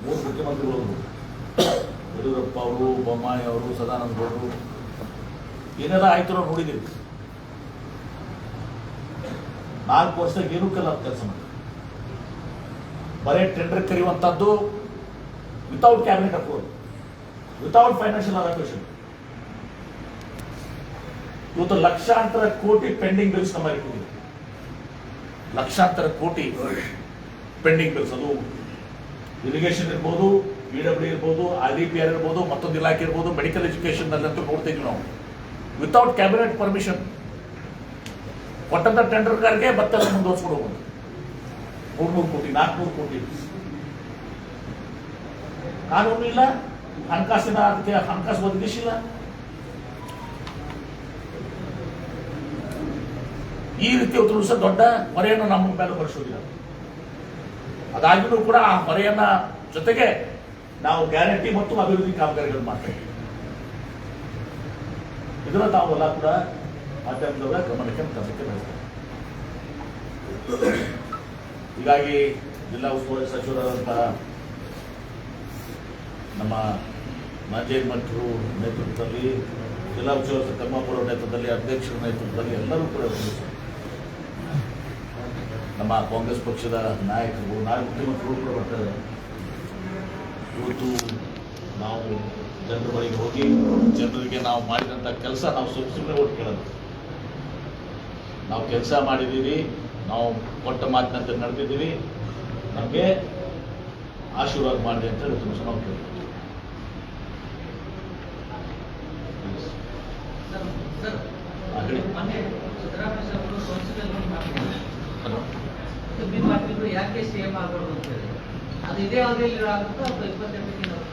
3 ಮುಖ್ಯಮಂತ್ರಿಗಳು, ಯಡಿಯೂರಪ್ಪ ಅವರು, ಬೊಮ್ಮಾಯಿ ಅವರು, ಸದಾನಂದ ಗೌಡರು, ಏನೆಲ್ಲ ಆಯ್ತು ನಾವು ನೋಡಿದ್ದೀವಿ. 4 ವರ್ಷದಾಗ ಏನೂ ಕೆಲಸ ಮಾಡಿ ಬರೀ ಟೆಂಡರ್ ಕರೆಯುವಂಥದ್ದು without cabinet approval, without financial allocation. ಇವತ್ತು ಲಕ್ಷಾಂತರ ಕೋಟಿ ಪೆಂಡಿಂಗ್ ಬಿಲ್ಸ್ ನಮ್ಮ ಇಟ್ಟಿದ್ದೀವಿ. ಲಕ್ಷಾಂತರ ಕೋಟಿ ಪೆಂಡಿಂಗ್ ಬಿಲ್ಸ್, ಅದು ಇರಿಗೇಷನ್ ಇರ್ಬೋದು, PWD ಇರ್ಬೋದು, IDPR ಇರ್ಬೋದು, ಮತ್ತೊಂದು ಇಲಾಖೆ ಇರ್ಬೋದು, ಮೆಡಿಕಲ್ ಎಜುಕೇಶನ್ ನಲ್ಲಂತೂ ನೋಡ್ತಿದ್ವಿ ನಾವು. ವಿತೌಟ್ ಕ್ಯಾಬಿನೆಟ್ ಪರ್ಮಿಷನ್ ಕೊಟ್ಟಂತ ಟೆಂಡರ್ಗಾರಿಗೆ ಬತ್ತ ಮುಂದುವರ್ಸ್ಕೊಂಡು ಹೋಗೋದು. 300 ಕೋಟಿ, 400 ಕೋಟಿ ಕಾನೂನು ಇಲ್ಲ, ಹಣಕಾಸಿನ ಅದಕ್ಕೆ ಹಣಕಾಸು ಒದಗಿಸಿಲ್ಲ. ಈ ರೀತಿ ಒಂದು ದೊಡ್ಡ ಹೊರೆಯನ್ನು ನಮ್ಮ ಮೇಲೆ ಹೊರಿಸೋದಿಲ್ಲ. ಅದಾಗಿಯೂ ಕೂಡ ಆ ಹೊರೆಯನ್ನ ಜೊತೆಗೆ ನಾವು ಗ್ಯಾರಂಟಿ ಮತ್ತು ಅಭಿವೃದ್ಧಿ ಕಾಮಗಾರಿಗಳು ಮಾಡ್ತೇವೆ. ಇದನ್ನ ತಾವೆಲ್ಲ ಕೂಡ ಮಾಧ್ಯಮದವರ ಗಮನಕ್ಕೆ ತರಲಿಕ್ಕೆ ಬಯಸ್ತೇವೆ. ಹೀಗಾಗಿ ಜಿಲ್ಲಾ ಉಸ್ತುವಾರಿ ಸಚಿವರಾದಂತಹ ನಮ್ಮ ಮಾಜಿ ಮಂತ್ರಿಗಳು ನೇತೃತ್ವದಲ್ಲಿ, ಜಿಲ್ಲಾ ಉಸ್ತುವಾರಿ ಕಮ್ಮಾಪುರ ನೇತೃತ್ವದಲ್ಲಿ, ಅಧ್ಯಕ್ಷರ ನೇತೃತ್ವದಲ್ಲಿ ಎಲ್ಲರೂ ಕೂಡ ನಮ್ಮ ಕಾಂಗ್ರೆಸ್ ಪಕ್ಷದ ನಾಯಕರು, ಮುಖ್ಯಮಂತ್ರಿಗಳು ಕೂಡ ಬರ್ತಾರೆ. ಇವತ್ತು ನಾವು ಜನರ ಬಳಿಗೆ ಹೋಗಿ ಜನರಿಗೆ ನಾವು ಮಾಡಿದಂಥ ಕೆಲಸ ನಾವು ಸುಮ್ಮನೆ ಓಟ್ ಕೇಳೋದು. ನಾವು ಕೆಲಸ ಮಾಡಿದ್ದೀವಿ, ನಾವು ಕೊಟ್ಟ ಮಾತಿನಂತೆ ನಡೆದಿದ್ದೀವಿ, ನಮಗೆ ಆಶೀರ್ವಾದ ಮಾಡಿದೆ ಅಂತ ಹೇಳಿ ನಾವು ಕೇಳ್ತೀವಿ. ಯಾಕೆ ಸೇಮ್ ಆಗ್ಬಾರ್ದು ಅಂತ ಹೇಳಿ ಅದು ಇದೇ ಅವಧಿಯಲ್ಲಿ ಆಗುತ್ತೋ ಅಥವಾ 28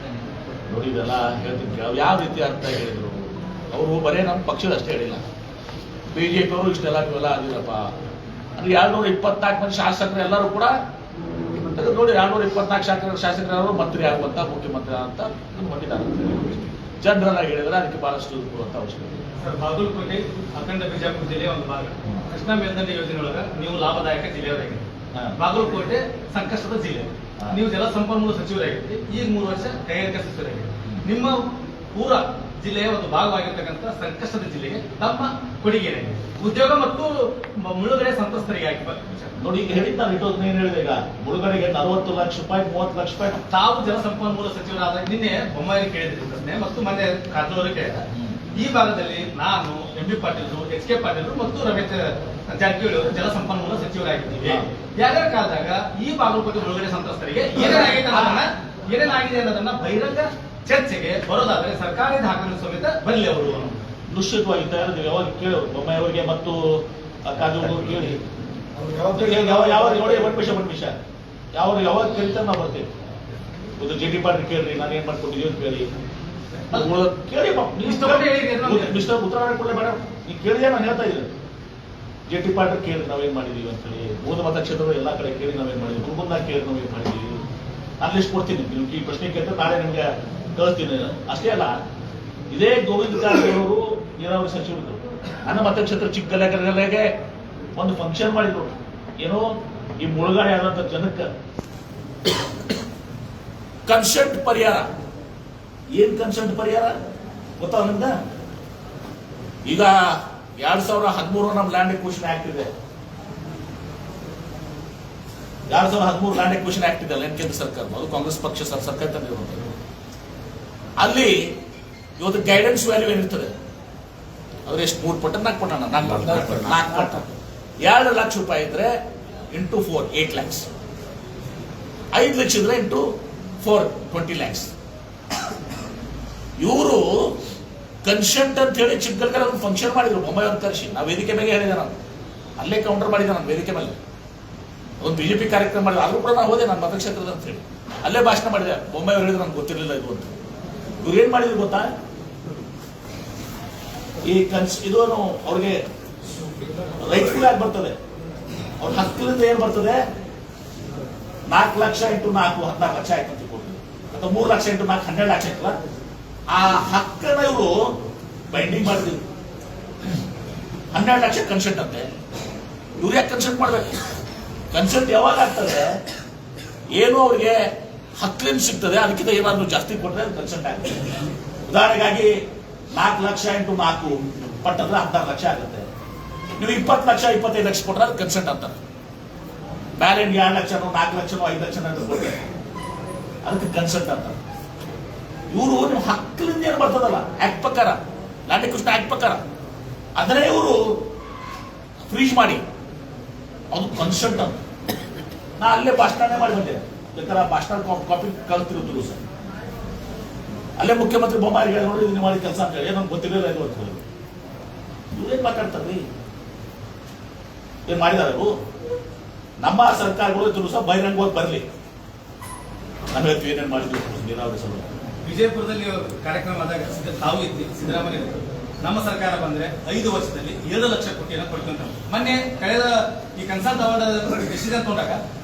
ನೋಡಿ, ಇದೆಲ್ಲ ಹೇಳ್ತೀನಿ. ಯಾವ ರೀತಿ ಅರ್ಥ ಹೇಳಿದ್ರು ಅವರು? ಬರೇ ನಮ್ಮ ಪಕ್ಷದ ಅಷ್ಟೇ ಹೇಳಿಲ್ಲ, ಬಿಜೆಪಿ ಅವರು ಇಷ್ಟೆಲ್ಲ ಇವೆಲ್ಲ ಆಗಿರಪ್ಪ ಅಂದ್ರೆ 224 ಮಂದಿ ಶಾಸಕರು ಎಲ್ಲರೂ ಕೂಡ ನೋಡಿ, 224 ಶಾಸಕರು ಮಂತ್ರಿ ಆಗುವಂತ, ಮುಖ್ಯಮಂತ್ರಿ ಅಂತ ಹೊಂದಿದ್ದಾರೆ. ಜನರಲ್ ಆಗಿ ಹೇಳಿದ್ರೆ ಅದಕ್ಕೆ ಬಹಳಷ್ಟು ಅಂತ ಅವಶ್ಯಕತೆ. ಸರ್, ಬಾಗಲಕೋಟೆ ಅಖಂಡ ಬಿಜಾಪುರ ಜಿಲ್ಲೆಯ ಒಂದು ಭಾಗ. ಕೃಷ್ಣಾ ಮೇಲ್ದಂಡೆ ಯೋಜನೆ ಒಳಗ ನೀವು ಲಾಭದಾಯಕ ಜಿಲ್ಲೆಯವರಾಗಿದ್ದೀರಿ, ಬಾಗಲಕೋಟೆ ಸಂಕಷ್ಟದ ಜಿಲ್ಲೆ. ನೀವು ಜಲ ಸಂಪನ್ಮೂಲ ಸಚಿವರಾಗಿದ್ದೀರಿ, ಈಗ 3 ವರ್ಷ ಕೈಗಾರಿಕಾ ಸಚಿವರಾಗಿದ್ದೀರಿ. ನಿಮ್ಮ ಪೂರ ಜಿಲ್ಲೆಯ ಒಂದು ಭಾಗವಾಗಿರ್ತಕ್ಕಂಥ ಸಂಕಷ್ಟದ ಜಿಲ್ಲೆಗೆ ತಮ್ಮ ಕೊಡುಗೆ ಏನಿದೆ? ಉದ್ಯೋಗ ಮತ್ತು ಮುಳುಗಡೆ ಸಂತ್ರಸ್ತರಿಗಾಗಿ ನೋಡಿ, ಈಗ ಹೇಳಿದ್ದ ಇಟ್ಟೋದು ನೀನು ಹೇಳಿದೆ. ಈಗ ಮುಳುಗಡೆಗೆ 40 ಲಕ್ಷ ರೂಪಾಯಿ 30 ಲಕ್ಷ ರೂಪಾಯಿ ತಾವು ಜಲಸಂಪನ್ಮೂಲ ಸಚಿವರಾದ ನಿನ್ನೆ ಬೊಮ್ಮಾಯಿ ಕೇಳಿದ್ರಿ ಪ್ರಶ್ನೆ ಮತ್ತು ಮೊನ್ನೆ ಕಾರಜೋಳ ಕೇಳಿದ. ಈ ಭಾಗದಲ್ಲಿ ನಾನು ಎಂ.ಬಿ. ಪಾಟೀಲ್ರು, ಎಚ್.ಕೆ. ಪಾಟೀಲ್ರು ಮತ್ತು ರಮೇಶ್ ಜಾರಕಿಹೊಳಿ ಅವರು ಜಲಸಂಪನ್ಮೂಲ ಸಚಿವರಾಗಿದ್ದೀವಿ. ಯಾರ್ಯಾರ ಕಾಲದಾಗ ಈ ಬಾಗಲಕೋಟೆ ಮುಳುಗಡೆ ಸಂತ್ರಸ್ತರಿಗೆ ಏನೇನಾಗಿದೆ ಅನ್ನೋದನ್ನ ಬಹಿರಂಗ ಚರ್ಚೆಗೆ ಬರೋದಾದ್ರೆ ಸರ್ಕಾರಿ ದಾಖಲೆ ಸಮೇತ ಬರಲಿ ಅವರು ನಿಶ್ಚಿತವಾಗಿ ತಯಾರಿದ್ದೀವಿ. ಯಾವಾಗ ಕೇಳೋರು ಬೊಮ್ಮಾಯಿ ಅವರಿಗೆ ಮತ್ತು ಕಾಜೋಳ ಕೇಳಿ ಯಾವಾಗ ಕರೀತಾರೆ ನಾವು ಬರ್ತೇವೆ. ಒಂದು ಜೆ.ಟಿ. ಪಾಟೀಲ್ ಕೇಳ್ರಿ, ನಾನು ಏನ್ ಮಾಡ್ಕೊಟ್ಟಿದ್ದೀವಿ ಅಂತ ಕೇಳಿ ಕೇಳಿ ಮಿಸ್ಟರ್ ಉತ್ತರ ಕೊಡಲೇ ಬೇಡ. ನೀವು ಕೇಳಿದೆ ನಾನು ಹೇಳ್ತಾ ಇದ್ದೀನಿ. ಜೆ.ಟಿ. ಪಾಟೀಲ್ ಕೇಳಿ ನಾವೇನ್ ಮಾಡಿದೀವಿ ಅಂತ ಹೇಳಿ, ಮೂಲ ಮತಕ್ಷೇತ್ರದ ಎಲ್ಲಾ ಕಡೆ ಕೇಳಿ ನಾವೇನ್ ಮಾಡಿದ್ವಿ, ಗುಲ್ಬರ್ಗ ಕೇಳಿ ನಾವೇನ್ ಮಾಡಿದೀವಿ, ನಾನು ಲಿಸ್ಟ್ ಕೊಡ್ತೀನಿ. ನೀವು ಈ ಪ್ರಶ್ನೆ ಕೇಳ್ತಾರೆ, ನಾಳೆ ನಿಮ್ಗೆ ಕಳಿಸ್ತೀನಿ. ಅಷ್ಟೇ ಅಲ್ಲ, ಇದೇ ಗೋವಿಂದ ಕಾರಜೋಳವರು ನೀರಾವರಿ ಸಚಿವರು ನನ್ನ ಮತಕ್ಷೇತ್ರ ಚಿಕ್ಕಗಲೆಗೆ ಒಂದು ಫಂಕ್ಷನ್ ಮಾಡಿದ್ರು. ಏನೋ ಈ ಮುಳುಗಡೆ ಆದಂತ ಜನಕ್ಕೆ ಕನ್ಸೆಂಟ್ ಪರಿಹಾರ. ಏನ್ ಕನ್ಸೆಂಟ್ ಪರಿಹಾರ ಗೊತ್ತಾವ ನಿಮ್ದ? ಈಗ 2013 ನಮ್ಮ ಲ್ಯಾಂಡ್ ಎಕ್ವಿಷನ್ ಆಕ್ಟ್ ಇದೆ. 2013 ಲ್ಯಾಂಡ್ ಎಕ್ವಿಷನ್ ಆಕ್ಟ್ ಇದೆ ಅಲ್ಲ, ಕೇಂದ್ರ ಸರ್ಕಾರ, ಅದು ಕಾಂಗ್ರೆಸ್ ಪಕ್ಷ ಸರ್ಕಾರ ತಂದಿರುವಂತದ್ದು. ಅಲ್ಲಿ ಇವತ್ತು ಗೈಡೆನ್ಸ್ ವ್ಯಾಲ್ಯೂ ಏನಿರ್ತದೆ ಅವ್ರು ಎಷ್ಟು 3 ಪಟ್ಟ 4 ಪಟ್ಟ 4 ಪಟ್ಟ 2 ಲಕ್ಷ ರೂಪಾಯಿ ಇದ್ರೆ ಇಂಟು 4 8 ಲ್ಯಾಕ್ಸ್, 5 ಲಕ್ಷ ಇದ್ರೆ ಇಂಟು 4 20 ಲ್ಯಾಕ್ಸ್. ಇವರು ಕನ್ಸೆಂಟ್ ಅಂತ ಹೇಳಿ ಚಿಕ್ಕಗಲ್ಕಲ್ಲಿ ಒಂದು ಫಂಕ್ಷನ್ ಮಾಡಿದ್ರು. ಬೊಮ್ಮಾಯಿ ಅವ್ರು ಕರೆಸಿ, ನಾವು ವೇದಿಕೆ ಮೇಲೆ ಹೇಳಿದೆ, ನಾನು ಅಲ್ಲೇ ಕೌಂಟರ್ ಮಾಡಿದೆ, ನಾನು ವೇದಿಕೆ ಮೇಲೆ ಒಂದು ಬಿಜೆಪಿ ಕಾರ್ಯಕ್ರಮ ಮಾಡಿದೆ. ಆದ್ರೂ ಕೂಡ ನಾವು ಹೋದೆ ನನ್ನ ಮತಕ್ಷೇತ್ರದ ಅಂತ ಹೇಳಿ ಅಲ್ಲೇ ಭಾಷಣ ಮಾಡಿದೆ. ಬೊಮ್ಮಾಯಿ ಅವ್ರು ಹೇಳಿದ್ರು, ನನ್ಗೆ ಗೊತ್ತಿರಲಿಲ್ಲ ಇದು ಅಂತ. ಇವ್ರು ಏನ್ ಮಾಡಿದ್ರು ಗೊತ್ತಾ? ಈ ಇದು ಅವ್ರಿಗೆ ರೈಟ್ಫುಲ್ ಆಗಿ ಬರ್ತದೆ, ಅವ್ರ ಹಕ್ಕಲಿಂದ ಏನ್ ಬರ್ತದೆ, 4 ಲಕ್ಷ ಇಂಟು 4 14 ಲಕ್ಷ ಆಯ್ತು ಅಂತ ಕೊಡ್ತೀವಿ, ಅಥವಾ 3 ಲಕ್ಷ ಇಂಟು 4 12 ಲಕ್ಷ ಆಯ್ತಲ್ಲ. ಆ ಹಕ್ಕನ್ನ ಇವರು ಬೈಂಡಿಂಗ್ ಮಾಡಿದ್ರು. 12 ಲಕ್ಷ ಕನ್ಸೆಂಟ್ ಅಂತೆ. ಇವ್ರು ಯಾಕೆ ಕನ್ಸೆಂಟ್ ಮಾಡ್ಬೇಕು? ಕನ್ಸೆಂಟ್ ಯಾವಾಗ ಆಗ್ತದೆ, ಏನು ಅವ್ರಿಗೆ ಹಕ್ಕಲಿಂದ ಸಿಗ್ತದೆ, ಅದಕ್ಕಿಂತ ಏನಾದ್ರು ಜಾಸ್ತಿ ಕೊಟ್ಟರೆ ಅದು ಕನ್ಸೆಂಟ್ ಆಗ್ತದೆ. ಉದಾಹರಣೆಗಾಗಿ 4 ಲಕ್ಷ ಇಂಟು 4 ಪಟ್ಟಂದ್ರೆ 16 ಲಕ್ಷ ಆಗುತ್ತೆ. ನೀವು 20 ಲಕ್ಷ 25 ಲಕ್ಷ ಕೊಟ್ಟರೆ ಅದು ಕನ್ಸೆಂಟ್ ಅಂತಾರೆ. ಬೇರೆ 2 ಲಕ್ಷನೋ 4 ಲಕ್ಷನೋ 5 ಲಕ್ಷ ಕೊಟ್ಟರೆ ಅದಕ್ಕೆ ಕನ್ಸೆಂಟ್ ಅಂತಾರೆ. ಇವರು ನಿಮ್ಮ ಹಕ್ಕಲಿಂದ ಏನು ಬರ್ತದಲ್ಲ ಆಕ್ಟ್ ಪ್ರಕಾರ, ಲ್ಯಾಂಡ್ ಎಕ್ವಿಷನ್ ಆಕ್ಟ್ ಪ್ರಕಾರ, ಅದನ್ನೇ ಇವರು ಫ್ರೀಜ್ ಮಾಡಿ ಅದು ಕನ್ಸೆಂಟ್ ಅಂತ. ನಾ ಅಲ್ಲೇ ಭಾಷಣ ಮಾಡಿ ಬಂದೆ, ಬೇಕಾದ್ರೆ ಭಾಷಣ ಕಾಪಿ ಕಳ್ತಿರೋದು ಸರ್. ಅಲ್ಲೇ ಮುಖ್ಯಮಂತ್ರಿ ಬೊಮ್ಮಾಯಿ ಹೇಳಿ, ನೋಡಿ ನೀವು ಮಾಡಿ ಕೆಲಸ ಅಂತ ಹೇಳಿ, ನಮ್ಗೆ ಗೊತ್ತಿರಲಿಲ್ಲ ಇದು ಅಂತ ಹೇಳಿ. ಇವ್ರೇನ್ ಮಾತಾಡ್ತಾರ್ರಿ? ಏನ್ ಮಾಡಿದಾರೆ ಇವರು? ನಮ್ಮ ಸರ್ಕಾರಗಳು ಇದ್ರು ಸಹ ಬಹಿರಂಗವಾಗಿ ಬರಲಿ, ನಾವು ಹೇಳ್ತೀವಿ ಏನೇನು ಮಾಡಿದ್ವಿ ನೀರಾವರಿ ಸಭೆ. ವಿಜಯಪುರದಲ್ಲಿ ಕಾರ್ಯಕ್ರಮ ಆದಾಗ ತಾವು ಇದ್ದಿ, ಸಿದ್ದರಾಮಯ್ಯ ನಮ್ಮ ಸರ್ಕಾರ ಬಂದ್ರೆ 5 ವರ್ಷದಲ್ಲಿ 7 ಲಕ್ಷ ಕೋಟಿಯನ್ನು ಕೊಡ್ಕೊಂತ. ಮೊನ್ನೆ ಕಳೆದ ಈ ಕನ್ಸಲ್ಟ್ ಅವಾರ್ಡ್ ಡಿಸಿಷನ್ ತಗೊಂಡಾಗ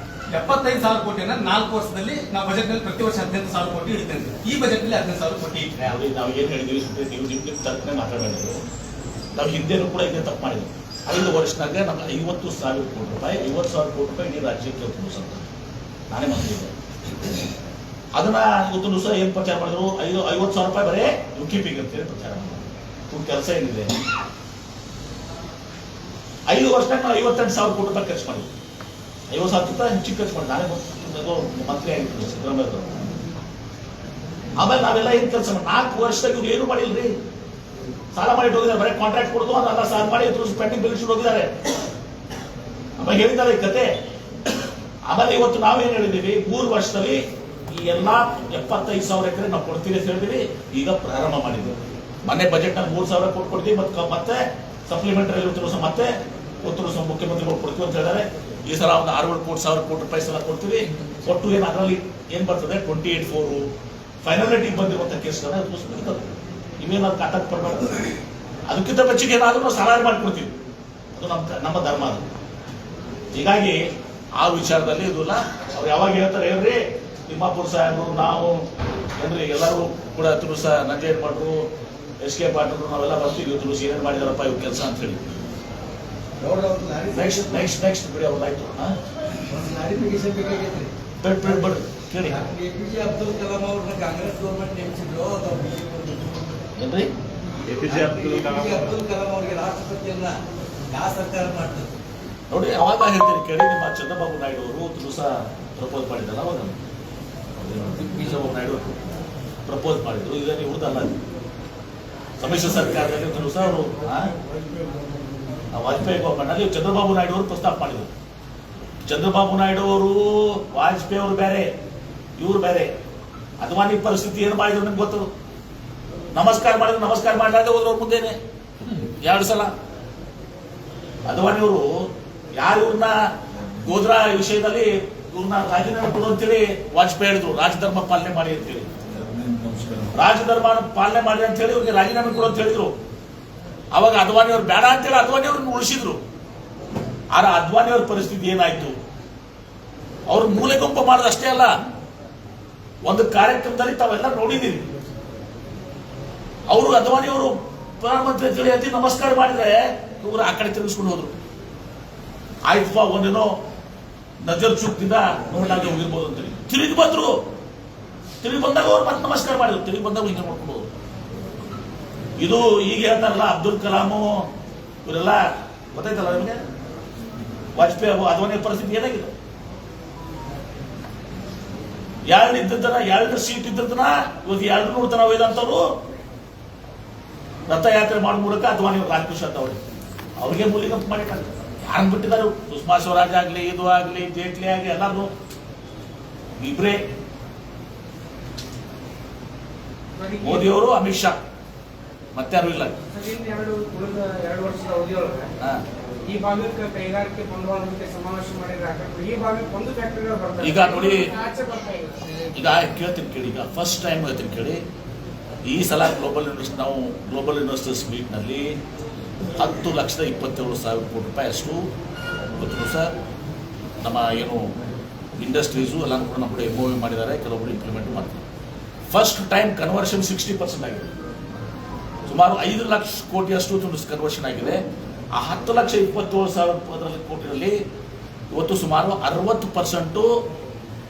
75,000 ಕೋಟಿಯನ್ನ 4 ವರ್ಷದಲ್ಲಿ ನಾವು ಬಜೆಟ್ ನಲ್ಲಿ ಪ್ರತಿ ವರ್ಷ 18,000 ಕೋಟಿ ಇಡ್ತೇವೆ. ಈ ಬಜೆಟ್ ನಲ್ಲಿ 15,000 ಕೋಟಿ ಇಟ್ಟರೆ ನಾವು ಏನ್ ಹೇಳಿದ್ವಿ, ನೀವು ನಿಮ್ ತಪ್ಪನೆ ಮಾತಾಡಿದ್ರು. ನಾವು ಹಿಂದೆನೂ ಕೂಡ ಇದೇ ತಪ್ಪು ಮಾಡಿದ್ವಿ. 5 ವರ್ಷನಾಗ ನಮ್ಗೆ 50,000 ಕೋಟಿ ರೂಪಾಯಿ 50,000 ಕೋಟಿ ರೂಪಾಯಿ ಇಡೀ ರಾಜ್ಯಕ್ಕೆ ಅಂತ ನಾನೇ ಮಾಡಿದ್ದೆ. ಅದನ್ನ ಇವತ್ತು ಸಹ ಏನ್ ಪ್ರಚಾರ ಮಾಡಿದ್ರು, 50,000 ರೂಪಾಯಿ ಬರೇ ಕೀಪಿಂಗ್ ಅಂತ ಹೇಳಿ ಪ್ರಚಾರ ಮಾಡಿದ್ರು. ಕೆಲಸ ಏನಿದೆ, 5 ವರ್ಷನಾಗ ನಾವು 58,000 ಕೋಟಿ ರೂಪಾಯಿ ಖರ್ಚು ಮಾಡಿದ್ವಿ. 50,000 ರೂಪಾಯಿ ಹೆಚ್ಚಿಗೆ ಖರ್ಚು ಮಾಡಿ ನಾನೇ ಮಂತ್ರಿ ಆಗಿರ್ತೀವಿ ಸಿದ್ದರಾಮಯ್ಯ ಅವರು. ಆಮೇಲೆ ನಾವೆಲ್ಲ ಏನ್ ಕೆಲಸ ಮಾಡಿ 4 ವರ್ಷದಾಗ ಇವ್ರು ಏನು ಮಾಡಿಲ್ರಿ. ಸಾಲ ಮಾಡಿ ಹೋಗಿದ್ದಾರೆ, ಬರೀ ಕಾಂಟ್ರಾಕ್ಟ್ ಕೊಡೋದು ಅದೆಲ್ಲ ಸಾಲ ಮಾಡಿ ಪೆಂಡಿಂಗ್ ಬಿಲ್ ಹೋಗಿದ್ದಾರೆ. ಆಮೇಲೆ ಹೇಳಿದ್ದಾರೆ ಈ ಕತೆ. ಆಮೇಲೆ ಇವತ್ತು ನಾವೇನ್ ಹೇಳಿದೀವಿ, 3 ವರ್ಷದಲ್ಲಿ ಈ ಎಲ್ಲಾ 75,000 ಎಕರೆ ನಾವು ಕೊಡ್ತೀವಿ ಅಂತ ಹೇಳಿದೀವಿ. ಈಗ ಪ್ರಾರಂಭ ಮಾಡಿದ್ವಿ. ಮೊನ್ನೆ ಬಜೆಟ್ ನಲ್ಲಿ 3,000 ಕೋಟಿ ಕೊಡ್ತೀವಿ, ಮತ್ತೆ ಸಪ್ಲಿಮೆಂಟರಿ ಮತ್ತೆ ಮುಖ್ಯಮಂತ್ರಿಗಳು ಕೊಡ್ತೀವಿ ಅಂತ ಹೇಳಿದ್ದಾರೆ. ಈ ಸಲ ಒಂದು 6,000 ಕೋಟಿ ರೂಪಾಯಿ ಸಲ ಕೊಡ್ತೀವಿ. ಒಟ್ಟು ಏನು ಅದರಲ್ಲಿ ಏನ್ ಬರ್ತದೆ 28/4 ಫೈನಲಿಟಿ ಬಂದಿರುವಂತ ಕೇಸ್ಗಳನ್ನ ತೋರಿಸ್ಬೇಕು. ಇವೇನಾದ್ರು ಕಾಟಕ್ ಬರಬಾರ್ದು. ಅದಕ್ಕಿಂತ ಹೆಚ್ಚಿಗೆ ಏನಾದ್ರೂ ನಾವು ಸಲಹೆ ಮಾಡಿಕೊಡ್ತೀವಿ. ಅದು ನಮ್ಮ ಧರ್ಮ ಅದು. ಹೀಗಾಗಿ ಆ ವಿಚಾರದಲ್ಲಿ ಇದಿಲ್ಲ. ಅವ್ರು ಯಾವಾಗ ಹೇಳ್ತಾರೆ ಹೇಳ್ರಿ, ತಿಮ್ಮಾಪುರ ಸಾಹೇಬರು ನಾವು ಏನ್ರಿ ಎಲ್ಲರೂ ಕೂಡ ತುಳುಸ ನಂಜೇನ್ ಮಾಡ್ರು, ಎಸ್.ಕೆ. ಪಾಟೀಲ್ ನಾವೆಲ್ಲ ಬರ್ತೀವಿ. ತುಳುಸಿ ಏನೇನು ಮಾಡಿದಾರಪ್ಪ ಇವ್ ಕೆಲಸ ಅಂತ ಹೇಳಿ. ನೆಕ್ಸ್ಟ್ ಬಿಡಿ ಅವ್ರದ್ದಾಯ್ತು. ಬಿಡ್ರಿ ಕೇಳಿ. APJ ಅಬ್ದುಲ್ ಕಲಾಂ ಅವ್ರನ್ನ ಕಾಂಗ್ರೆಸ್ ಗೌರ್ಮೆಂಟ್ ನೇಮಿಸಿದ್ರು, ಏನ್ರಿ APJ ಅಬ್ದುಲ್ ಕಲಾಂ ಅವರಿಗೆ ರಾಷ್ಟ್ರಪತಿಯನ್ನ ಯಾವ ಸರ್ಕಾರ ಮಾಡ್ತದೆ? ನೋಡಿ, ಅವಾಗ ಹೇಳ್ತೀನಿ ಕೇಳಿ, ನಿಮ್ಮ ಚಂದ್ರಬಾಬು ನಾಯ್ಡು ಅವರು ಒಂದು ದಿವಸ ಪ್ರಪೋಸ್ ಮಾಡಿದ್ದಲ್ಲ, ಅವಾಗ ಚಂದ್ರಬಾಬು ನಾಯ್ಡು ಪ್ರಪೋಸ್ ಮಾಡಿದ್ರು. ಈಗ ಇವ್ರದಲ್ಲ, ಸಮ್ಮಿಶ್ರ ಸರ್ಕಾರದಲ್ಲಿ ಒಂದು ದಿವಸ ಅವರು ವಾಜಪೇಯಿ ಗೌರ್ಮೆಂಟ್ನಲ್ಲಿ ಚಂದ್ರಬಾಬು ನಾಯ್ಡು ಅವರು ಪ್ರಸ್ತಾಪ ಮಾಡಿದರು. ಚಂದ್ರಬಾಬು ನಾಯ್ಡು ಅವರು, ವಾಜಪೇಯಿ ಅವರು ಬೇರೆ, ಇವರು ಬೇರೆ. ಅದ್ವಾನಿ ಪರಿಸ್ಥಿತಿ ಏನು ಮಾಡಿದ್ರು ನಿಮ್ಗೆ ಗೊತ್ತು. ನಮಸ್ಕಾರ ಮಾಡಿದ್ರು, ನಮಸ್ಕಾರ ಮಾಡಲಾರ್ದೆ ಹೋದ್ರು ಅವ್ರ ಮುಂದೆನೆ 2 ಸಲ. ಅದ್ವಾನಿ ಅವರು ಯಾರು ಇವ್ರನ್ನ ಗೋಧ್ರಾ ವಿಷಯದಲ್ಲಿ ಇವ್ರನ್ನ ರಾಜೀನಾಮೆ ಕೊಡು ಅಂತೇಳಿ ವಾಜಪೇಯಿ ಹೇಳಿದ್ರು, ರಾಜಧರ್ಮ ಪಾಲನೆ ಮಾಡಿ ಅಂತೇಳಿ. ರಾಜಧರ್ಮ ಪಾಲನೆ ಮಾಡಿ ಅಂತ ಹೇಳಿ ಇವ್ರಿಗೆ ರಾಜೀನಾಮೆ ಕೊಡು ಅಂತ ಹೇಳಿದ್ರು. ಅವಾಗ ಅದ್ವಾನಿ ಅವ್ರು ಬೇಡ ಅಂತೇಳಿ ಅದ್ವಾನಿ ಅವ್ರನ್ನ ಉಳಿಸಿದ್ರು. ಆದ್ರೆ ಅದ್ವಾನಿ ಅವ್ರ ಪರಿಸ್ಥಿತಿ ಏನಾಯ್ತು? ಅವ್ರ ಮೂಲೆ ಗುಂಪು ಮಾಡೋದಷ್ಟೇ ಅಲ್ಲ, ಒಂದು ಕಾರ್ಯಕ್ರಮದಲ್ಲಿ ತಾವೆಲ್ಲ ನೋಡಿದ್ದೀರಿ, ಅವರು ಅದ್ವಾನಿ ಅವರು ಪ್ರಧಾನಮಂತ್ರಿ ಅಂತೇಳಿ ಅತಿ ನಮಸ್ಕಾರ ಮಾಡಿದ್ರೆ ಇವರು ಆ ಕಡೆ ತಿರುಗಿಸ್ಕೊಂಡು ಹೋದ್ರು. ಆಯ್ತಪ್ಪ, ಒಂದೇನೋ ನಜರ್ ಚುಕ್ಕಿಂದ ನೋಡಲಾಗೆ ಹೋಗಿರ್ಬೋದು ಅಂತೇಳಿ ತಿರುಗಿ ಬಂದ್ರು. ತಿರುಗಿ ಬಂದಾಗ ಅವ್ರು ಮತ್ತೆ ನಮಸ್ಕಾರ ಮಾಡಿದ್ರು, ತಿರುಗಿ ಬಂದಾಗ ಹಿಂಗೆ ಮಾಡ್ಕೊಂಡು ಹೋದ್ರು. ಇದು ಈಗ ಹೇಳ್ತಾರಲ್ಲ ಅಬ್ದುಲ್ ಕಲಾಮು ಇವರೆಲ್ಲ ಗೊತ್ತಾಯ್ತಲ್ಲ ನಿಮಗೆ. ವಾಜಪೇಯಿ ಅದ್ವಾನಿ ಪರಿಸ್ಥಿತಿ ಏನಾಗಿದೆ? 2 ಇದ್ದದನ್ನ 2 ಸೀಟ್ ಇದ್ದದನ್ನ ಇವತ್ತು 200 ತನ ಒಯ್ದಂತವ್ರು ರಥಯಾತ್ರೆ ಮಾಡೋ ಮೂಲಕ ಅದ್ವಾನಿ ರಾಜಕೀಯ ಅಂತ ಅವ್ರಿಗೆ ಮೂಲಿಗಂಪ ಮಾಡಿದ್ದಾರೆ. ಯಾರನ್ನು ಬಿಟ್ಟಿದ್ದಾರೆ? ಸುಷ್ಮಾ ಸ್ವರಾಜ್ ಆಗ್ಲಿ, ಇದು ಆಗ್ಲಿ, ಜೇಟ್ಲಿ ಆಗ್ಲಿ, ಎಲ್ಲರೂ ಇಬ್ರೇ. ಮೋದಿ ಅವರು, ಅಮಿತ್ ಶಾ, ಮತ್ತಾರು ಇಲ್ಲ. 2 ವರ್ಷದ ಅವಧಿಯೊಳಗೆ ಈ ಭಾಗಕ್ಕೆ ಕೈಗಾರಿಕೆ ಬಂಡವಾಳಕ್ಕೆ ಸಮಾವೇಶ ಮಾಡಿದ್ರೆ ಈ ಭಾಗಕ್ಕೆ ಒಂದು ಫ್ಯಾಕ್ಟರಿಗಳು ಬರ್ತವೆ. ಈಗ ನೋಡಿ, ಆಚೆ ಬರ್ತಾ ಇದೆ. ಈಗ ಕೇಳ್ತೀನಿ ಕೇಳಿ, ಈಗ ಫಸ್ಟ್ ಟೈಮ್ ಹೇಳ್ತೀನಿ ಕೇಳಿ. ಈ ಸಲ ನಾವು ಗ್ಲೋಬಲ್ ಇನ್ವೆಸ್ಟರ್ಸ್ ಮೀಟ್ನಲ್ಲಿ 10,27,000 ಕೋಟಿ ರೂಪಾಯಿ ಅಷ್ಟು ಇವತ್ತು ಸರ್ ನಮ್ಮ ಏನು ಇಂಡಸ್ಟ್ರೀಸು ಎಲ್ಲ ಕೂಡ ನಮ್ಮ ಕಡೆ MOU ಮಾಡಿದ್ದಾರೆ, ಕೆಲವೊಬ್ಬರು ಇಂಪ್ಲಿಮೆಂಟ್ ಮಾಡ್ತಾರೆ. ಫಸ್ಟ್ ಟೈಮ್ ಕನ್ವರ್ಷನ್ 60% ಆಗಿದೆ. ಸುಮಾರು 5 ಲಕ್ಷ ಕೋಟಿಯಷ್ಟು ಕನ್ವರ್ಷನ್ ಆಗಿದೆ. ಆ 10,27,000 ಕೋಟಿಯಲ್ಲಿ ಇವತ್ತು ಸುಮಾರು 60%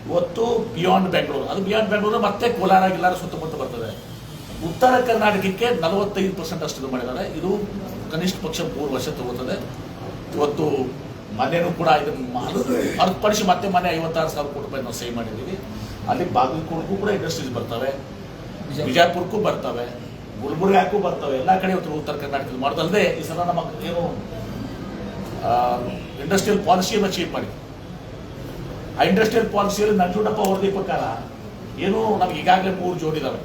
ಇವತ್ತು ಬಿಯಾಂಡ್ ಬೆಂಗಳೂರು. ಅದು ಬಿಯಾಂಡ್ ಬೆಂಗಳೂರು ಮತ್ತೆ ಕೋಲಾರ ಗಿಲ್ಲಾರ ಸುತ್ತಮುತ್ತ ಬರ್ತದೆ. ಉತ್ತರ ಕರ್ನಾಟಕಕ್ಕೆ 45% ಅಷ್ಟು ಮಾಡಿದ್ದಾರೆ. ಇದು ಕನಿಷ್ಠ ಪಕ್ಷ 3 ವರ್ಷ ತಗೋತದೆ. ಇವತ್ತು ಮನೆಯೂ ಕೂಡ ಇದನ್ನು ಹೊರತುಪಡಿಸಿ ಮತ್ತೆ ಮನೆ 56,000 ಕೋಟಿ ರೂಪಾಯಿ ನಾವು ಸೇವ್ ಮಾಡಿದ್ದೀವಿ. ಅಲ್ಲಿ ಬಾಗಲಕೋಟೆಗೂ ಕೂಡ ಇಂಡಸ್ಟ್ರೀಸ್ ಬರ್ತವೆ, ವಿಜಯಪುರಕ್ಕೂ ಬರ್ತವೆ, ಗುಲ್ಬರ್ಗಾಕ್ಕೂ ಬರ್ತವೆ, ಎಲ್ಲ ಕಡೆ ಇವತ್ತು ಉತ್ತರ ಕರ್ನಾಟಕದಲ್ಲಿ ಮಾಡೋದಲ್ಲದೆ ಈ ಸಲ ನಮ್ಮ ಏನು ಇಂಡಸ್ಟ್ರಿಯಲ್ ಪಾಲಿಸಿಯನ್ನು ಚೇಂಜ್ ಮಾಡಿ, ಆ ಇಂಡಸ್ಟ್ರಿಯಲ್ ಪಾಲಿಸಿಯಲ್ಲಿ ನಂಜುಂಡಪ್ಪ ವರದಿ ಪ್ರಕಾರ ಏನು ನಮ್ಗೆ ಈಗಾಗಲೇ 3 ಜೋನ್ ಇದಾವೆ.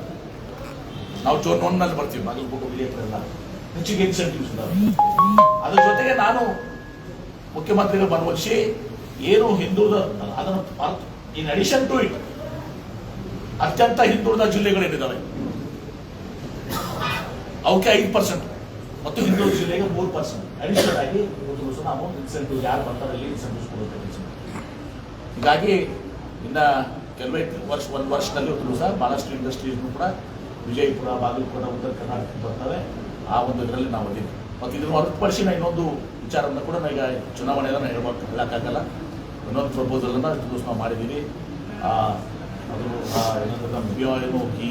ನಾವು ಜೋನ್ 1ನಲ್ಲಿ ಬರ್ತೀವಿ, ಬಾಗಲಕೋಟೆ, ವಿಜಯಪುರ ಎಲ್ಲ ಹೆಚ್ಚಿಗೆ ಇನ್ಸೆಂಟಿವ್ಸ್ ಇದಾವೆ. ಅದ್ರ ಜೊತೆಗೆ ನಾನು ಮುಖ್ಯಮಂತ್ರಿಗಳು ಮನವೊಲಿಸಿ ಏನು ಹಿಂದುಳಿದ ಅದನ್ನು ಇನ್ ಅಡಿಷನ್ ಟು ಇಟ್ ಅತ್ಯಂತ ಹಿಂದುಳಿದ ಜಿಲ್ಲೆಗಳೇನಿದ್ದಾವೆ ಅವಕ್ಕೆ 5% ಮತ್ತು ಹಿಂದುಳಿದ ಜಿಲ್ಲೆಗೆ 3% ಅಡಿಷನಲ್ ಆಗಿ ನಾವು ಇನ್ಸೆಂಟಿವ್ ಯಾರು ಬರ್ತಾರೆ ಅಲ್ಲಿ ಇನ್ಸೆಂಟಿವ್ಸ್ ಕೊಡುತ್ತೆ. ಹೀಗಾಗಿ ಇನ್ನ ಕೆಲವೇ ಒಂದು ವರ್ಷದಲ್ಲಿ ಒಂದು ಸಹ ಬಹಳಷ್ಟು ಇಂಡಸ್ಟ್ರೀಸ್ನು ಕೂಡ ವಿಜಯಪುರ, ಬಾಗಲಕೋಟೆ, ಉತ್ತರ ಕರ್ನಾಟಕಕ್ಕೆ ಬರ್ತವೆ. ಆ ಒಂದು ಇದರಲ್ಲಿ ನಾವು ಅದೀವಿ. ಮತ್ತು ಇದನ್ನು ಹೊರತುಪಡಿಸಿ ನಾವು ಇನ್ನೊಂದು ವಿಚಾರವನ್ನು ಕೂಡ ನಾವು ಈಗ ಚುನಾವಣೆಯನ್ನು ಹೇಳೋಕ್ಕಾಗಲ್ಲ. ಇನ್ನೊಂದು ಪ್ರಪೋಸಲನ್ನು ನಾವು ಮಾಡಿದ್ದೀವಿ. ಅದು ಏನು ಈ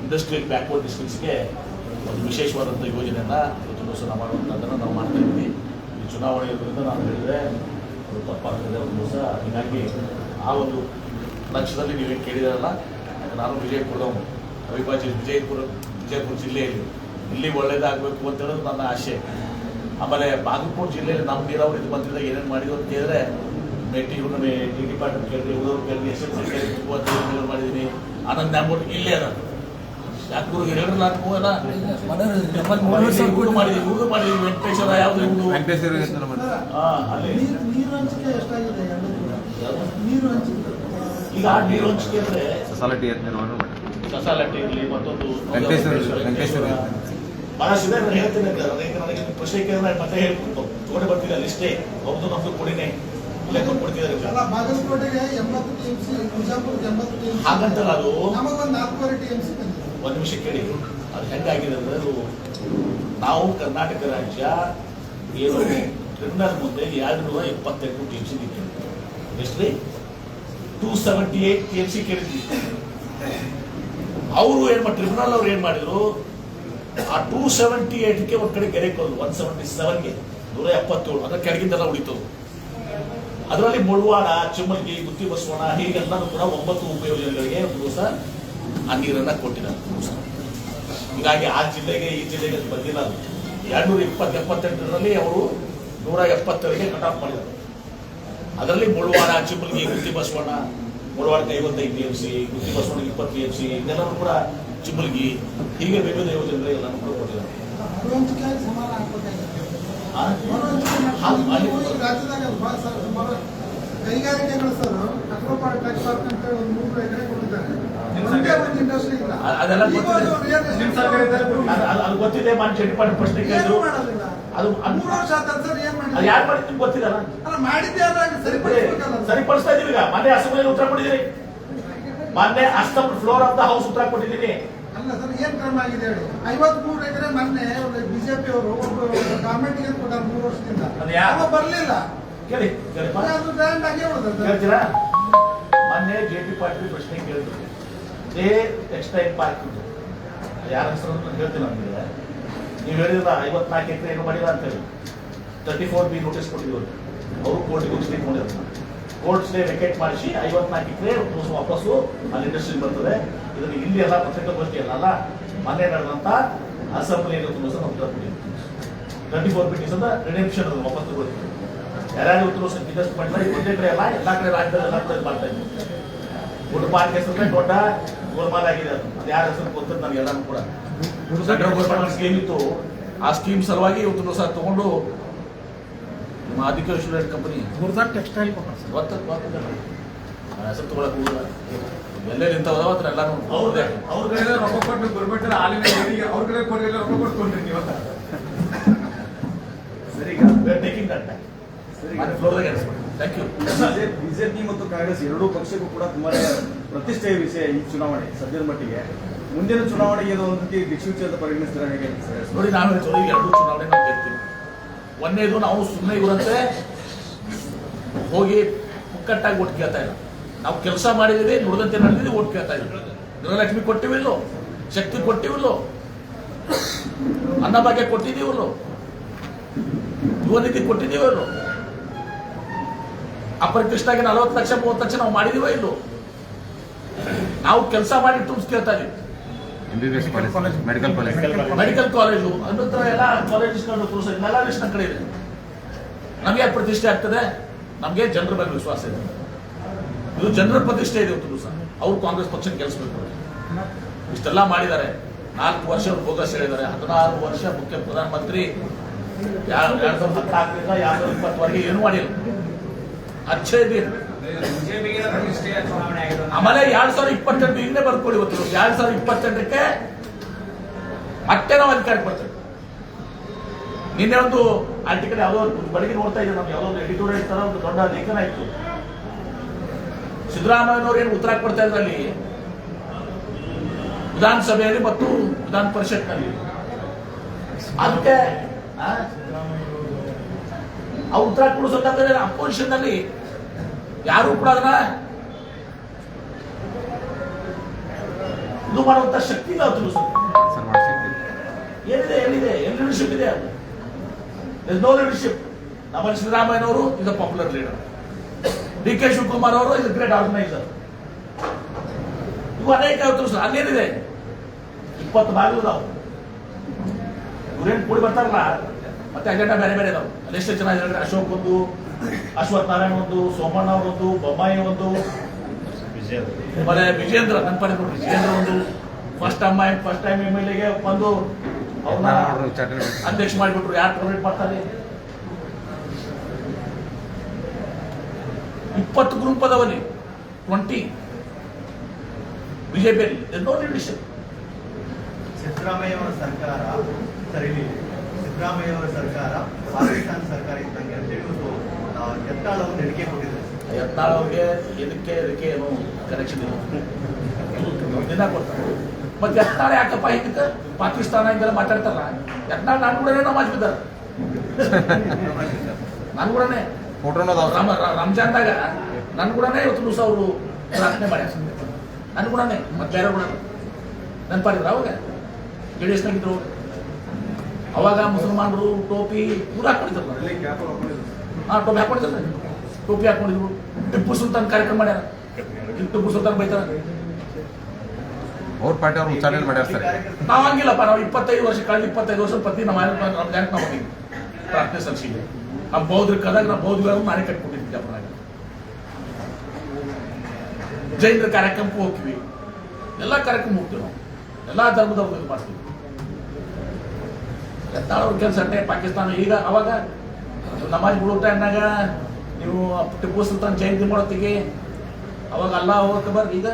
ಇಂಡಸ್ಟ್ರಿಯಲ್ ಬ್ಯಾಕ್ವರ್ಡ್ ಡಿಸ್ಟ್ರಿಕ್ಟ್ಸ್ಗೆ ಒಂದು ವಿಶೇಷವಾದಂಥ ಯೋಜನೆಯನ್ನು ಇವತ್ತು ದಿವಸ ನಾವು ಮಾಡುವಂಥದ್ದನ್ನು ನಾವು ಮಾಡ್ತಾ ಇದ್ದೀವಿ. ಈ ಚುನಾವಣೆ ಇರೋದ್ರಿಂದ ನಾನು ಹೇಳಿದರೆ ಅದು ತಪ್ಪಾಗ್ತದೆ ಒಂದು ದಿವಸ. ಹೀಗಾಗಿ ಆ ಒಂದು ಲಕ್ಷ್ಯದಲ್ಲಿ ನೀವೇ ಕೇಳಿದಾರಲ್ಲ, ನಾನು ವಿಜಯಪುರದವನು, ಅವಿಭಾಜ್ಯ ವಿಜಯಪುರ ಜಿಲ್ಲೆಯಲ್ಲಿ ಇಲ್ಲಿ ಒಳ್ಳೇದಾಗಬೇಕು ಅಂತ ಹೇಳೋದು ನನ್ನ ಆಶೆ. ಆಮೇಲೆ ಬಾಗಲಕೋಟೆ ಜಿಲ್ಲೆಯಲ್ಲಿ ನಮ್ಮ ನೀರಾವರಿ ಮಂತ್ರಿದಾಗ ಏನೇನು ಮಾಡಿದ್ರು ಅಂತ ಕೇಳಿದ್ರೆ ಟಿ ಡಿಪಾರ್ಟ್ಮೆಂಟ್ ಕೇಳಿದ್ರಿ, ಉಳಿದವ್ರು ಕೇಳಿದ್ರಿ, SMC ಮಾಡಿದ್ದೀನಿ. ಆನಂದ್ ನ್ಯಾಮೋಟ್ ಇಲ್ಲೇ ಅದ ಯಾಕೂರಿಗೆ ಹೇಳಿದ್ರೆ ನಾನು ಮಾಡಿದ್ವಿ, ಇವ್ರು ಮಾಡಿದ್ವಿ. ವೆಂಕಟೇಶ್ವರ ಯಾವ್ದು ಅಲ್ಲಿ ನೀರು ಹಂಚಿಕೆ ಎಷ್ಟಾಗಿದೆ? ನೀರು ಹಂಚಿಕೆ ಈಗ ನೀರು ಹಂಚಿಕೆ ಅಂದ್ರೆ ಸೊಸೈಟಿ ಕಸಾಲಟ್ಟಿ ಇರಲಿ, ಮತ್ತೊಂದು ವೆಂಕಟೇಶ್ವರ ಬಹಳಷ್ಟಿದೆ. ನಾನು ಹೇಳ್ತೀನಿ, ನನಗೆ ಪ್ರಶ್ನೆ ಕೇಳಿದ್ರೆ ಮತ್ತೆ ಹೇಳ್ಕೊಂಡು ತಗೊಂಡು ಬರ್ತಿದ್ದೆ ಲಿಸ್ಟೇ. ಹೌದು, ನಮ್ದು ಕೊಡಿನೇ ಲೆಕ್ಕ ಕೊಡ್ತಿದ್ದಾರೆ. ಬಾಗಲಕೋಟೆಗೆ 80 TMC, ಬಿಜಾಪುರಕ್ಕೆ 80 TMC, ಹಾಗಂತಲ್ಲ, ಅದು ನಮಗೊಂದು 4 TMC ಬಂದಿದೆ. ಒಂದು ನಿಮಿಷ ಕೇಳಿ. ಅದು ಹೆಂಗಾಗಿದೆ ಅಂದ್ರೆ, ಅದು ನಾವು ಕರ್ನಾಟಕ ರಾಜ್ಯ ಏನು ಟ್ರಿಬ್ಯುನಲ್ ಮುಂದೆ 228 TMC ಇದ್ದೀವಿ. ಎಷ್ಟ್ರಿ? 278 TMC ಕೇಳಿದ್ವಿ. ಅವರು ಏನು ಮಾಡಿ ಟ್ರಿಬ್ಯುನಲ್ ಅವ್ರು ಏನು ಮಾಡಿದ್ರು, ಆ 278ಗೆ ಒಂದು ಕಡೆ ಗೆರೆ ಕೊಡೋದು 177ಗೆ 177 ಅದರ ಕೆಳಗಿಂದೆಲ್ಲ ಉಳಿತು. ಅದರಲ್ಲಿ ಮುಳವಾಡ, ಚಿಮ್ಮಲ್ಗಿ, ಗುತ್ತಿ ಬಸವಣ್ಣ ಹೀಗೆಲ್ಲರೂ ಕೂಡ 9 ಉಪಯೋಜನೆಗಳಿಗೆ ಒಂದು ದಿವಸ ಆ ನೀರನ್ನ ಕೊಟ್ಟಿದ್ದಾರೆ. ಹೀಗಾಗಿ ಆ ಜಿಲ್ಲೆಗೆ ಈ ಜಿಲ್ಲೆಗೆ ಅದು ಬಂದಿಲ್ಲ. ಅದು 278ರಲ್ಲಿ ಅವರು 170ಗೆ ಕಟ್ ಆಫ್ ಮಾಡಿದ್ದಾರೆ. ಅದರಲ್ಲಿ ಮುಳವಾಡ, ಚಿಮ್ಮಲ್ಗಿ, ಗುತ್ತಿ ಬಸವಣ್ಣ, ಮುಳವಾಡಕ್ಕೆ 55 TMC, ಗುತ್ತಿ ಬಸವಣ್ಣ 20 TMC ಇದೆಲ್ಲರೂ ಕೂಡ ಚಿಮ್ಮಲ್ಗಿ ಹೀಗೆ ವಿವಿಧ ಯೋಜನೆಗಳು ಎಲ್ಲರೂ ಕೂಡ ಕೊಟ್ಟಿದ್ದಾರೆ. ಸಮಾನ ಆಗ್ಬೇಕಾಗಿದೆ. ಆ? ಹಾಗೆ ಮಾಡಿ ಕೈಗಾರಿಕೆಗಳು ಸರ್ ಅಕ್ರೋಪಾರ್ಟ್ ಟ್ಯಾಕ್ಸ್ ಪಾರ್ಕ್ ಅಂತ ಹೇಳಿ ಒಂದು 3 ಎಕರೆ ಕೊಟ್ಟಿದ್ದಾರೆ. ಒಂದು ಇಂಡಸ್ಟ್ರಿ ಇಲ್ಲ. ಅದೆಲ್ಲ ಈಗ ಗೊತ್ತಿದೆ. ಒಂದು real estate ನಿಮ್ಮ ಸರ್ಕಾರದಲ್ಲಿ ಅದು ಗೊತ್ತಿದೆ. ಮಾನ್ಯ ಡಿಪಾರ್ಟ್ಮೆಂಟ್ ಪ್ರಶ್ನೆ ಏನು ಕೇಳಿದ್ರು. ಮಾಡೋದಿಲ್ಲ. ಅದು 3 ವರ್ಷ ಆಯ್ತು ಸರ್, ಏನ್ ಅದು ಮಾಡಿದ್ರು? ಯಾರು ಮಾಡಿದ್ದು ನಿಮ್ಗೆ ಗೊತ್ತಿಲ್ಲ. ಅಲ್ಲ ಮಾಡಿದ್ದೆ ಅಲ್ಲ, ಸರಿಪಡಿಸ್ಬೇಕಲ್ಲ ಸರ್. ಸರಿಪಡಿಸ್ತಾ ಇದೀವಿ. ಈಗ ಮೊನ್ನೆ ಅಸೆಂಬ್ಲಿಯಲ್ಲಿ ಉತ್ತರ ಕೊಟ್ಟಿದ್ದೀರಿ. ಮೊನ್ನೆ ಅಸ್ಟಮ್ ಫ್ಲೋರ್ ಆಫ್ ದ ಹೌಸ್ ಉತ್ತರ ಕೊಟ್ಟಿದ್ದೀನಿ. ಅಲ್ಲ ಸರ್, ಏನ್ ಕ್ರಮ ಆಗಿದೆ ಹೇಳಿ? 53 ಎಕರೆ ಮೊನ್ನೆ ಬಿಜೆಪಿ ಅವರು ಗವರ್ಮೆಂಟ್ ಗೆ ಕೊಟ್ಟಾರೆ 3 ವರ್ಷದಿಂದ. ಅದು ಯಾರು? ಅವ ಬರ್ಲಿಲ್ಲ. ಕೇಳಿ ಕೇಳಿಪ್ಪ. ಅದು ಗ್ರ್ಯಾಂಡ್ ಆಗೇ ಉಳಿದ ಹೇಳ್ತೀರಾ? ಮೊನ್ನೆ JP ಪಾಟೀಲ್ ಪ್ರಶ್ನೆ ಕೇಳಿದ್ರು. ಟೆಕ್ಸ್ಟೈಲ್ ಪಾರ್ಕ್ ಯಾರ ಹೆಸರು ಅಂತ ಹೇಳ್ತೀನಿ ನಮಗೆ. ನೀವು ಹೇಳಿದ್ರ 54 ಎಕರೆ ಏನು ಮಾಡಿಲ್ಲ ಅಂತ ಹೇಳಿ 34B ನೋಟಿಸ್ ಕೊಟ್ಟಿದ್ರು. ಅವರು ಕೋರ್ಟ್ಗೆ ಹೋಗಿ ಸ್ಟೇ ಮಾಡಿದ್ರು. ಕೋರ್ಟ್ ಸ್ಟೇ ವೆಕೇಟ್ ಮಾಡಿಸಿ 54 ಎಕರೆ ವಾಪಸ್ಸು ಅಲ್ಲಿ ಇಂಡಸ್ಟ್ರಿ ಬರ್ತದೆ. ಇದನ್ನು ಇಲ್ಲಿ ಎಲ್ಲ ಪತ್ರಿಕಾಗೋಷ್ಠಿ ಅಲ್ಲ, ಮೊನ್ನೆ ನಡೆದಂತ ಅಸೆಂಬ್ಲಿಯಲ್ಲಿ ಉತ್ತರ ಕೊಟ್ಟಿದ್ರು. 34B ರಿಡೆಂಪ್ಷನ್ ಅದು ವಾಪಸ್ ತಗೊಳ್ತೀವಿ. ಯಾರ್ಯಾರು ಉತ್ತರ ಬಿಸ್ನೆಸ್ ಮಾಡಿಲ್ಲ, ಒಂದೇ ಕಡೆ ಅಲ್ಲ, ಎಲ್ಲಾ ಕಡೆ ರಾಜ್ಯದಲ್ಲಿ ಎಲ್ಲ ಕಡೆ ಮಾಡ್ತಾ ಇದ್ವಿ. ಗುಡ್ ಪಾರ್ಕ್ ಹೆಸರು ದೊಡ್ಡ ಗೋಲ್ಮಾಲ್ ಆಗಿದೆ. ಅದು ಯಾರ ಹೆಸರು ಗೊತ್ತಿದ್ದು ನನಗೆ ಎಲ್ಲಾನು ಕೂಡ ಸೆಂಟ್ರಲ್ ಗೌರ್ಮೆಂಟ್ ಸ್ಕೀಮ್ ಇತ್ತು. ಆ ಸ್ಕೀಮ್ ಸಲುವಾಗಿ ಇವತ್ತು ಸಹ ತಗೊಂಡು ನಿಮ್ಮ ಆದಿಕೇಶ್ವರ ಕಂಪನಿ ಟೆಕ್ಸ್ಟೈಲ್ ಹೆಸರು ತಗೊಳಕ್ ಹೋಗಿಲ್ಲ. ಎಲ್ಲೇ ನಿಂತವ ಹತ್ರ ಎಲ್ಲಾನು ಅವ್ರದೇ. ಅವ್ರ ಕಡೆ ರೊಕ್ಕ ಕೊಟ್ಟು ಗೌರ್ಮೆಂಟ್ ಹಾಲಿನ ಏನಿಗೆ ಅವ್ರ ಕಡೆ ಕೊಡಲಿಲ್ಲ, ರೊಕ್ಕ ಕೊಟ್ಕೊಂಡ್ರಿ ನೀವು ಅಂತ. ಸರಿ, ಟೇಕಿಂಗ್ ದಟ್ ಫ್ಲೋರ್ದಾಗ ಎಣಿಸ್ಬೇಕು. Thank you. ಬಿಜೆಪಿ ಮತ್ತು ಕಾಂಗ್ರೆಸ್ ಎರಡೂ ಪಕ್ಷಕ್ಕೂ ಕೂಡ ತುಂಬಾ ಪ್ರತಿಷ್ಠೆಯ ವಿಷಯ ಈ ಚುನಾವಣೆ. ಸದ್ಯದ ಮಟ್ಟಿಗೆ ಮುಂದಿನ ಚುನಾವಣೆಗೆ ಇದು ಒಂದು ರೀತಿ ದಿಕ್ಸೂಚಿ ಅಂತ ಪರಿಗಣಿಸಿದ್ರೆ ಹೇಗೆ ಸರ್? ನೋಡಿ, ನಾವು ಹೇಳ್ತೀವಿ ಈಗ 2 ಚುನಾವಣೆ ನಾವು ಗೆಲ್ತೀವಿ. ಒಂದೇದು ನಾವು ಸುಮ್ಮನೆ ಇವರಂತೆ ಹೋಗಿ ಮುಕ್ಕಟ್ಟಾಗಿ ಓಟ್ ಕೇಳ್ತಾ ಇಲ್ಲ. ನಾವು ಕೆಲಸ ಮಾಡಿದೀವಿ, ನುಡಿದಂತೆ ನಡೆದಿದ್ದೀವಿ, ಓಟ್ ಕೇಳ್ತಾ ಇದ್ದೀವಿ. ಗೃಹಲಕ್ಷ್ಮಿ ಕೊಟ್ಟಿವಿಲ್ಲೋ, ಶಕ್ತಿ ಕೊಟ್ಟಿವಿಲ್ಲೋ, ಅನ್ನಭಾಗ್ಯ ಕೊಟ್ಟಿದ್ದೀವಲ್ಲೋ, ಯುವ ನಿಧಿ ಕೊಟ್ಟಿದ್ದೀವಲ್ಲೋ, ಅಪರಿಕೃಷ್ಣಾಗಿ 40 ಲಕ್ಷ 30 ಲಕ್ಷ ನಾವು ಮಾಡಿದೀವೋ ಇಲ್ಲೋ. ನಾವು ಕೆಲಸ ಮಾಡಿ ಟೂಮ್ಸ್ ಕೇಳ್ತಾ ಇದೀವಿ. ಮೆಡಿಕಲ್ ಕಾಲೇಜು ಅನ್ನೋದ್ರ ಎಲ್ಲ ಕಾಲೇಜಸ್ಗಳು ಎಲ್ಲ ಲಿಸ್ಟ್ ಕಡೆ ಇದೆ. ನಮಗೆ ಪ್ರತಿಷ್ಠೆ ಆಗ್ತದೆ, ನಮಗೆ ಜನರ ಮೇಲೆ ವಿಶ್ವಾಸ ಇದೆ. ಇದು ಜನರ ಪ್ರತಿಷ್ಠೆ ಇದೆ. ಇವತ್ತು ಸಹ ಅವ್ರು ಕಾಂಗ್ರೆಸ್ ಪಕ್ಷಕ್ಕೆ ಗೆಲ್ಲಿಸಬೇಕು. ಇಷ್ಟೆಲ್ಲ ಮಾಡಿದ್ದಾರೆ. 4 ವರ್ಷ ಬೋಗಸ್ ಹೇಳಿದ್ದಾರೆ. 16 ವರ್ಷ ಮುಖ್ಯ ಪ್ರಧಾನಮಂತ್ರಿ 2014ರಿಂದ 2020ವರೆಗೆ ಏನು ಮಾಡಿಲ್ಲ. ಅಚ್ಚೇ ಇದೆ. ಆಮೇಲೆ 2028 ಈಗಲೇ ಬರ್ಕೊಳ್ಳಿ. ಇವತ್ತು 2028ಕ್ಕೆ ಮತ್ತೆ ನಾವು ಅಧಿಕಾರಕ್ಕೆ ಬರ್ತೇವೆ. ನಿನ್ನೆ ಒಂದು ಆರ್ಟಿಕಲ್ ಯಾವುದೋ ಬೆಳಗ್ಗೆ ನೋಡ್ತಾ ಇದ್ದೀವಿ. ನಮ್ಗೆ ಯಾವುದೋ ಒಂದು ಎಡಿಟೋರಿಯಲ್ ತರ ಒಂದು ದೊಡ್ಡ ಲೇಖನ ಇತ್ತು. ಸಿದ್ದರಾಮಯ್ಯನವರು ಏನು ಉತ್ತರ ಕೊಡ್ತಾ ಇದ್ರಲ್ಲಿ ವಿಧಾನಸಭೆಯಲ್ಲಿ ಮತ್ತು ವಿಧಾನ ಪರಿಷತ್ನಲ್ಲಿ ಅದಕ್ಕೆ ಅವ್ರು ಉತ್ತರ ಕೊಡೋ ಸಂದರ್ಭದಲ್ಲಿ ಅಪೋಸಿಷನ್ ನಲ್ಲಿ ಯಾರು ಕೂಡ ಅದನ್ನ ಇದು ಮಾಡುವಂತ ಶಕ್ತಿ ಇಲ್ಲ. ಏನಿದೆ, ಎಲ್ಲಿದೆ, ಎಲ್ಲಿ ಲೀಡರ್ಶಿಪ್ ಇದೆ? No leadership. ನಮ್ಮಲ್ಲಿ ಸಿದ್ದರಾಮಯ್ಯನವರು is a popular leader. DK Shivakumar ಅವರು ಇಸ್ ಗ್ರೇಟ್ ಆರ್ಗನೈಸರ್. ಇವು ಅನೇಕ ಅಲ್ಲೇನಿದೆ 20 ಭಾಗ ಇದಾವೆ. ಇವ್ರೇನು ಕೂಡಿ ಬರ್ತಾರಲ್ಲ, ಮತ್ತೆ ಅಜೆಂಡಾ ಬೇರೆ ಬೇರೆ ಇದಾವೆ. ಅದೆಷ್ಟೇ ಜನ ಇದ್ದಾರೆ. ಅಶೋಕ್ ಒಂದು, ಅಶ್ವಥ್ ನಾರಾಯಣ ಒಂದು, ಸೋಮಣ್ಣ ಅವರೊಂದು, ಬೊಮ್ಮಾಯಿ ಒಂದು, ವಿಜೇಂದ್ರ ನನ್ನ ಪಡೆ ನೋಡ್ರಿ, ವಿಜೇಂದ್ರ ಒಂದು ಫಸ್ಟ್ ಟೈಮ್ MLA ಬಂದು ಅವ್ರನ್ನ ಅಧ್ಯಕ್ಷ ಮಾಡಿಬಿಟ್ರು. ಯಾರು ಪ್ರೊವೈಡ್ ಮಾಡ್ತಾರೆ? 20 ಗ್ರೂಪ್ ಅದಾವಲ್ಲಿ, 20 ಬಿಜೆಪಿಯಲ್ಲಿ ನೋ ಲೀಡರ್ಶಿಪ್. ಸಿದ್ದರಾಮಯ್ಯ ಅವರ ಸರ್ಕಾರ ಸರಿಲಿಲ್ಲ. ಸಿದ್ದರಾಮಯ್ಯ ಅವರ ಸರ್ಕಾರ ಪಾಕಿಸ್ತಾನ ಸರ್ಕಾರ ಇದ್ದಂಗೆ ಅಂತ ಹೇಳಿ ಯತ್ನಾಳ್ ಅವರು ಹೇಳಿಕೆ ಕೊಟ್ಟಿದ್ದಾರೆ. ಯತ್ನಾಳ್ ಅವ್ರಿಗೆ ಇದಕ್ಕೆ ಏನು ಕನೆಕ್ಷನ್ ಇಲ್ಲ. ದಿನ ಕೊಡ್ತಾರೆ. ಮತ್ತೆ ಯತ್ನಾಳ್ ಯಾಕಪ್ಪ ಇದಕ್ಕೆ ಪಾಕಿಸ್ತಾನ ಹಿಂಗೆಲ್ಲ ಮಾತಾಡ್ತಾರಲ್ಲ, ಯತ್ನಾಳ್ ನಾನು ಕೂಡ ನಾವು ಮಾಡ್ಬಿದ್ದಾರೆ. ನಾನು ಕೂಡನೇ ರಂಜಾನ್ದಾಗ ನನ್ ಕೂಡನೇ ಇವತ್ತು ದಿವಸ ಅವರು ಪ್ರಾರ್ಥನೆ ಮಾಡ್ಯಾರ. ನನ್ ಕೂಡನೇ ಮತ್ತೆ ಬೇರೆ ಕೂಡ ನೆನಪಾಡಿದ್ರು. ಅವಾಗ JDS ನಾಗಿದ್ರು. ಅವಾಗ ಮುಸಲ್ಮಾನರು ಟೋಪಿ ಪೂರ ಹಾಕೊಂಡಿದ್ರು. ಅಲ್ಲಿ ಕ್ಯಾಪ್ ಹಾಕೊಂಡಿದ್ರು. ಟೋಪಿ ಹಾಕೊಂಡಿದ್ರು, ಟೋಪಿ ಹಾಕೊಂಡಿದ್ರು. ಟಿಪ್ಪು ಸುಲ್ತಾನ್ ಕಾರ್ಯಕ್ರಮ ಮಾಡ್ಯಾರ, ಟಿಪ್ಪು ಸುಲ್ತಾನ್ ಬೈತಾರ. ಅವ್ರ ಪಾರ್ಟಿ ಅವ್ರು ಉಚ್ಚಾರಣೆ ಮಾಡ್ಯಾರ ಸರ್. ನಾವು ಹಂಗಿಲ್ಲಪ್ಪ, ನಾವು 25 ವರ್ಷ ಕಳೆದ 25 ವರ್ಷ ಪ್ರತಿ ನಮ್ಮ ರ್ಯಾಂಕ್ ನಾವು ಹೋಗಿದ್ವಿ ಪ್ರಾರ್ಥನೆ ಸಲ್ಲಿಸಿದ್ವಿ. ನಮ್ಮ ಬೌದ್ಧರಿಗೆ ಕದಾಗ ನಾವು ಬೌದ್ಧಗಳನ್ನು ನಾನೇ ಕಟ್ಕೊಟ್ಟಿದ್ವಿ. ಅಪ್ಪನಾಗ ಜೈನರ ಕಾರ್ಯಕ್ರಮಕ್ಕೂ ಹೋಗ್ತೀವಿ, ಎಲ್ಲ ಕಾರ್ಯಕ್ರಮ ಹೋಗ್ತೀವಿ ನಾವು, ಎಲ್ಲ ಧರ್ಮದವ್ರು ಇದು ಮಾಡ್ತೀವಿ. ಎತ್ತಾಳವ್ರ ಕೆಲಸ ಅಟ್ಟೆ ಪಾಕಿಸ್ತಾನ. ಈಗ ಅವಾಗ ನಮಾಜ್ ಬಿಡೋ ಟೈಮ್ನಾಗ ನೀವು ಟಿಪ್ಪು ಸುಲ್ತಾನ್ ಜಯಂತಿ ಮಾಡೋತ್ತಿಗೆ ಅವಾಗ ಅಲ್ಲಾ ಹೋಗಕ್ಕೆ ಈಗ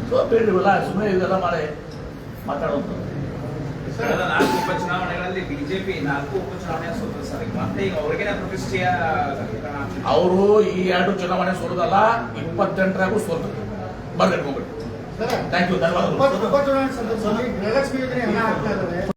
ಸೊ ಬೇಡಿವಲ್ಲ, ಸುಮ್ಮನೆ ಇದೆಲ್ಲ ಮಾಡಿ ಮಾತಾಡೋದು. ಕಳೆದ 4 ಉಪಚುನಾವಣೆಗಳಲ್ಲಿ ಬಿಜೆಪಿ 4 ಉಪಚುನಾವಣೆ ಸೋತ ಸರ್. ಮತ್ತೆ ಈಗ ಅವ್ರಿಗೇನೆ ಪ್ರತಿಷ್ಠೆಯ ಅವರು ಈ 2 ಚುನಾವಣೆ ಸೋಲೋದಲ್ಲ, 28ರಾಗೂ ಸೋಲ್ತಾರೆ. ಬರ್ಗಟ್ಕೊಂಡ್ಬಿಟ್ಟು. ಥ್ಯಾಂಕ್ ಯು, ಧನ್ಯವಾದಗಳು. ಉಪಚುನಾವಣೆ ಸಂದರ್ಭದಲ್ಲಿ ಗೃಹಲಕ್ಷ್ಮಿ ಯೋಜನೆ ಎಲ್ಲ ಆಗ್ತಾ ಇದ್ದಾರೆ.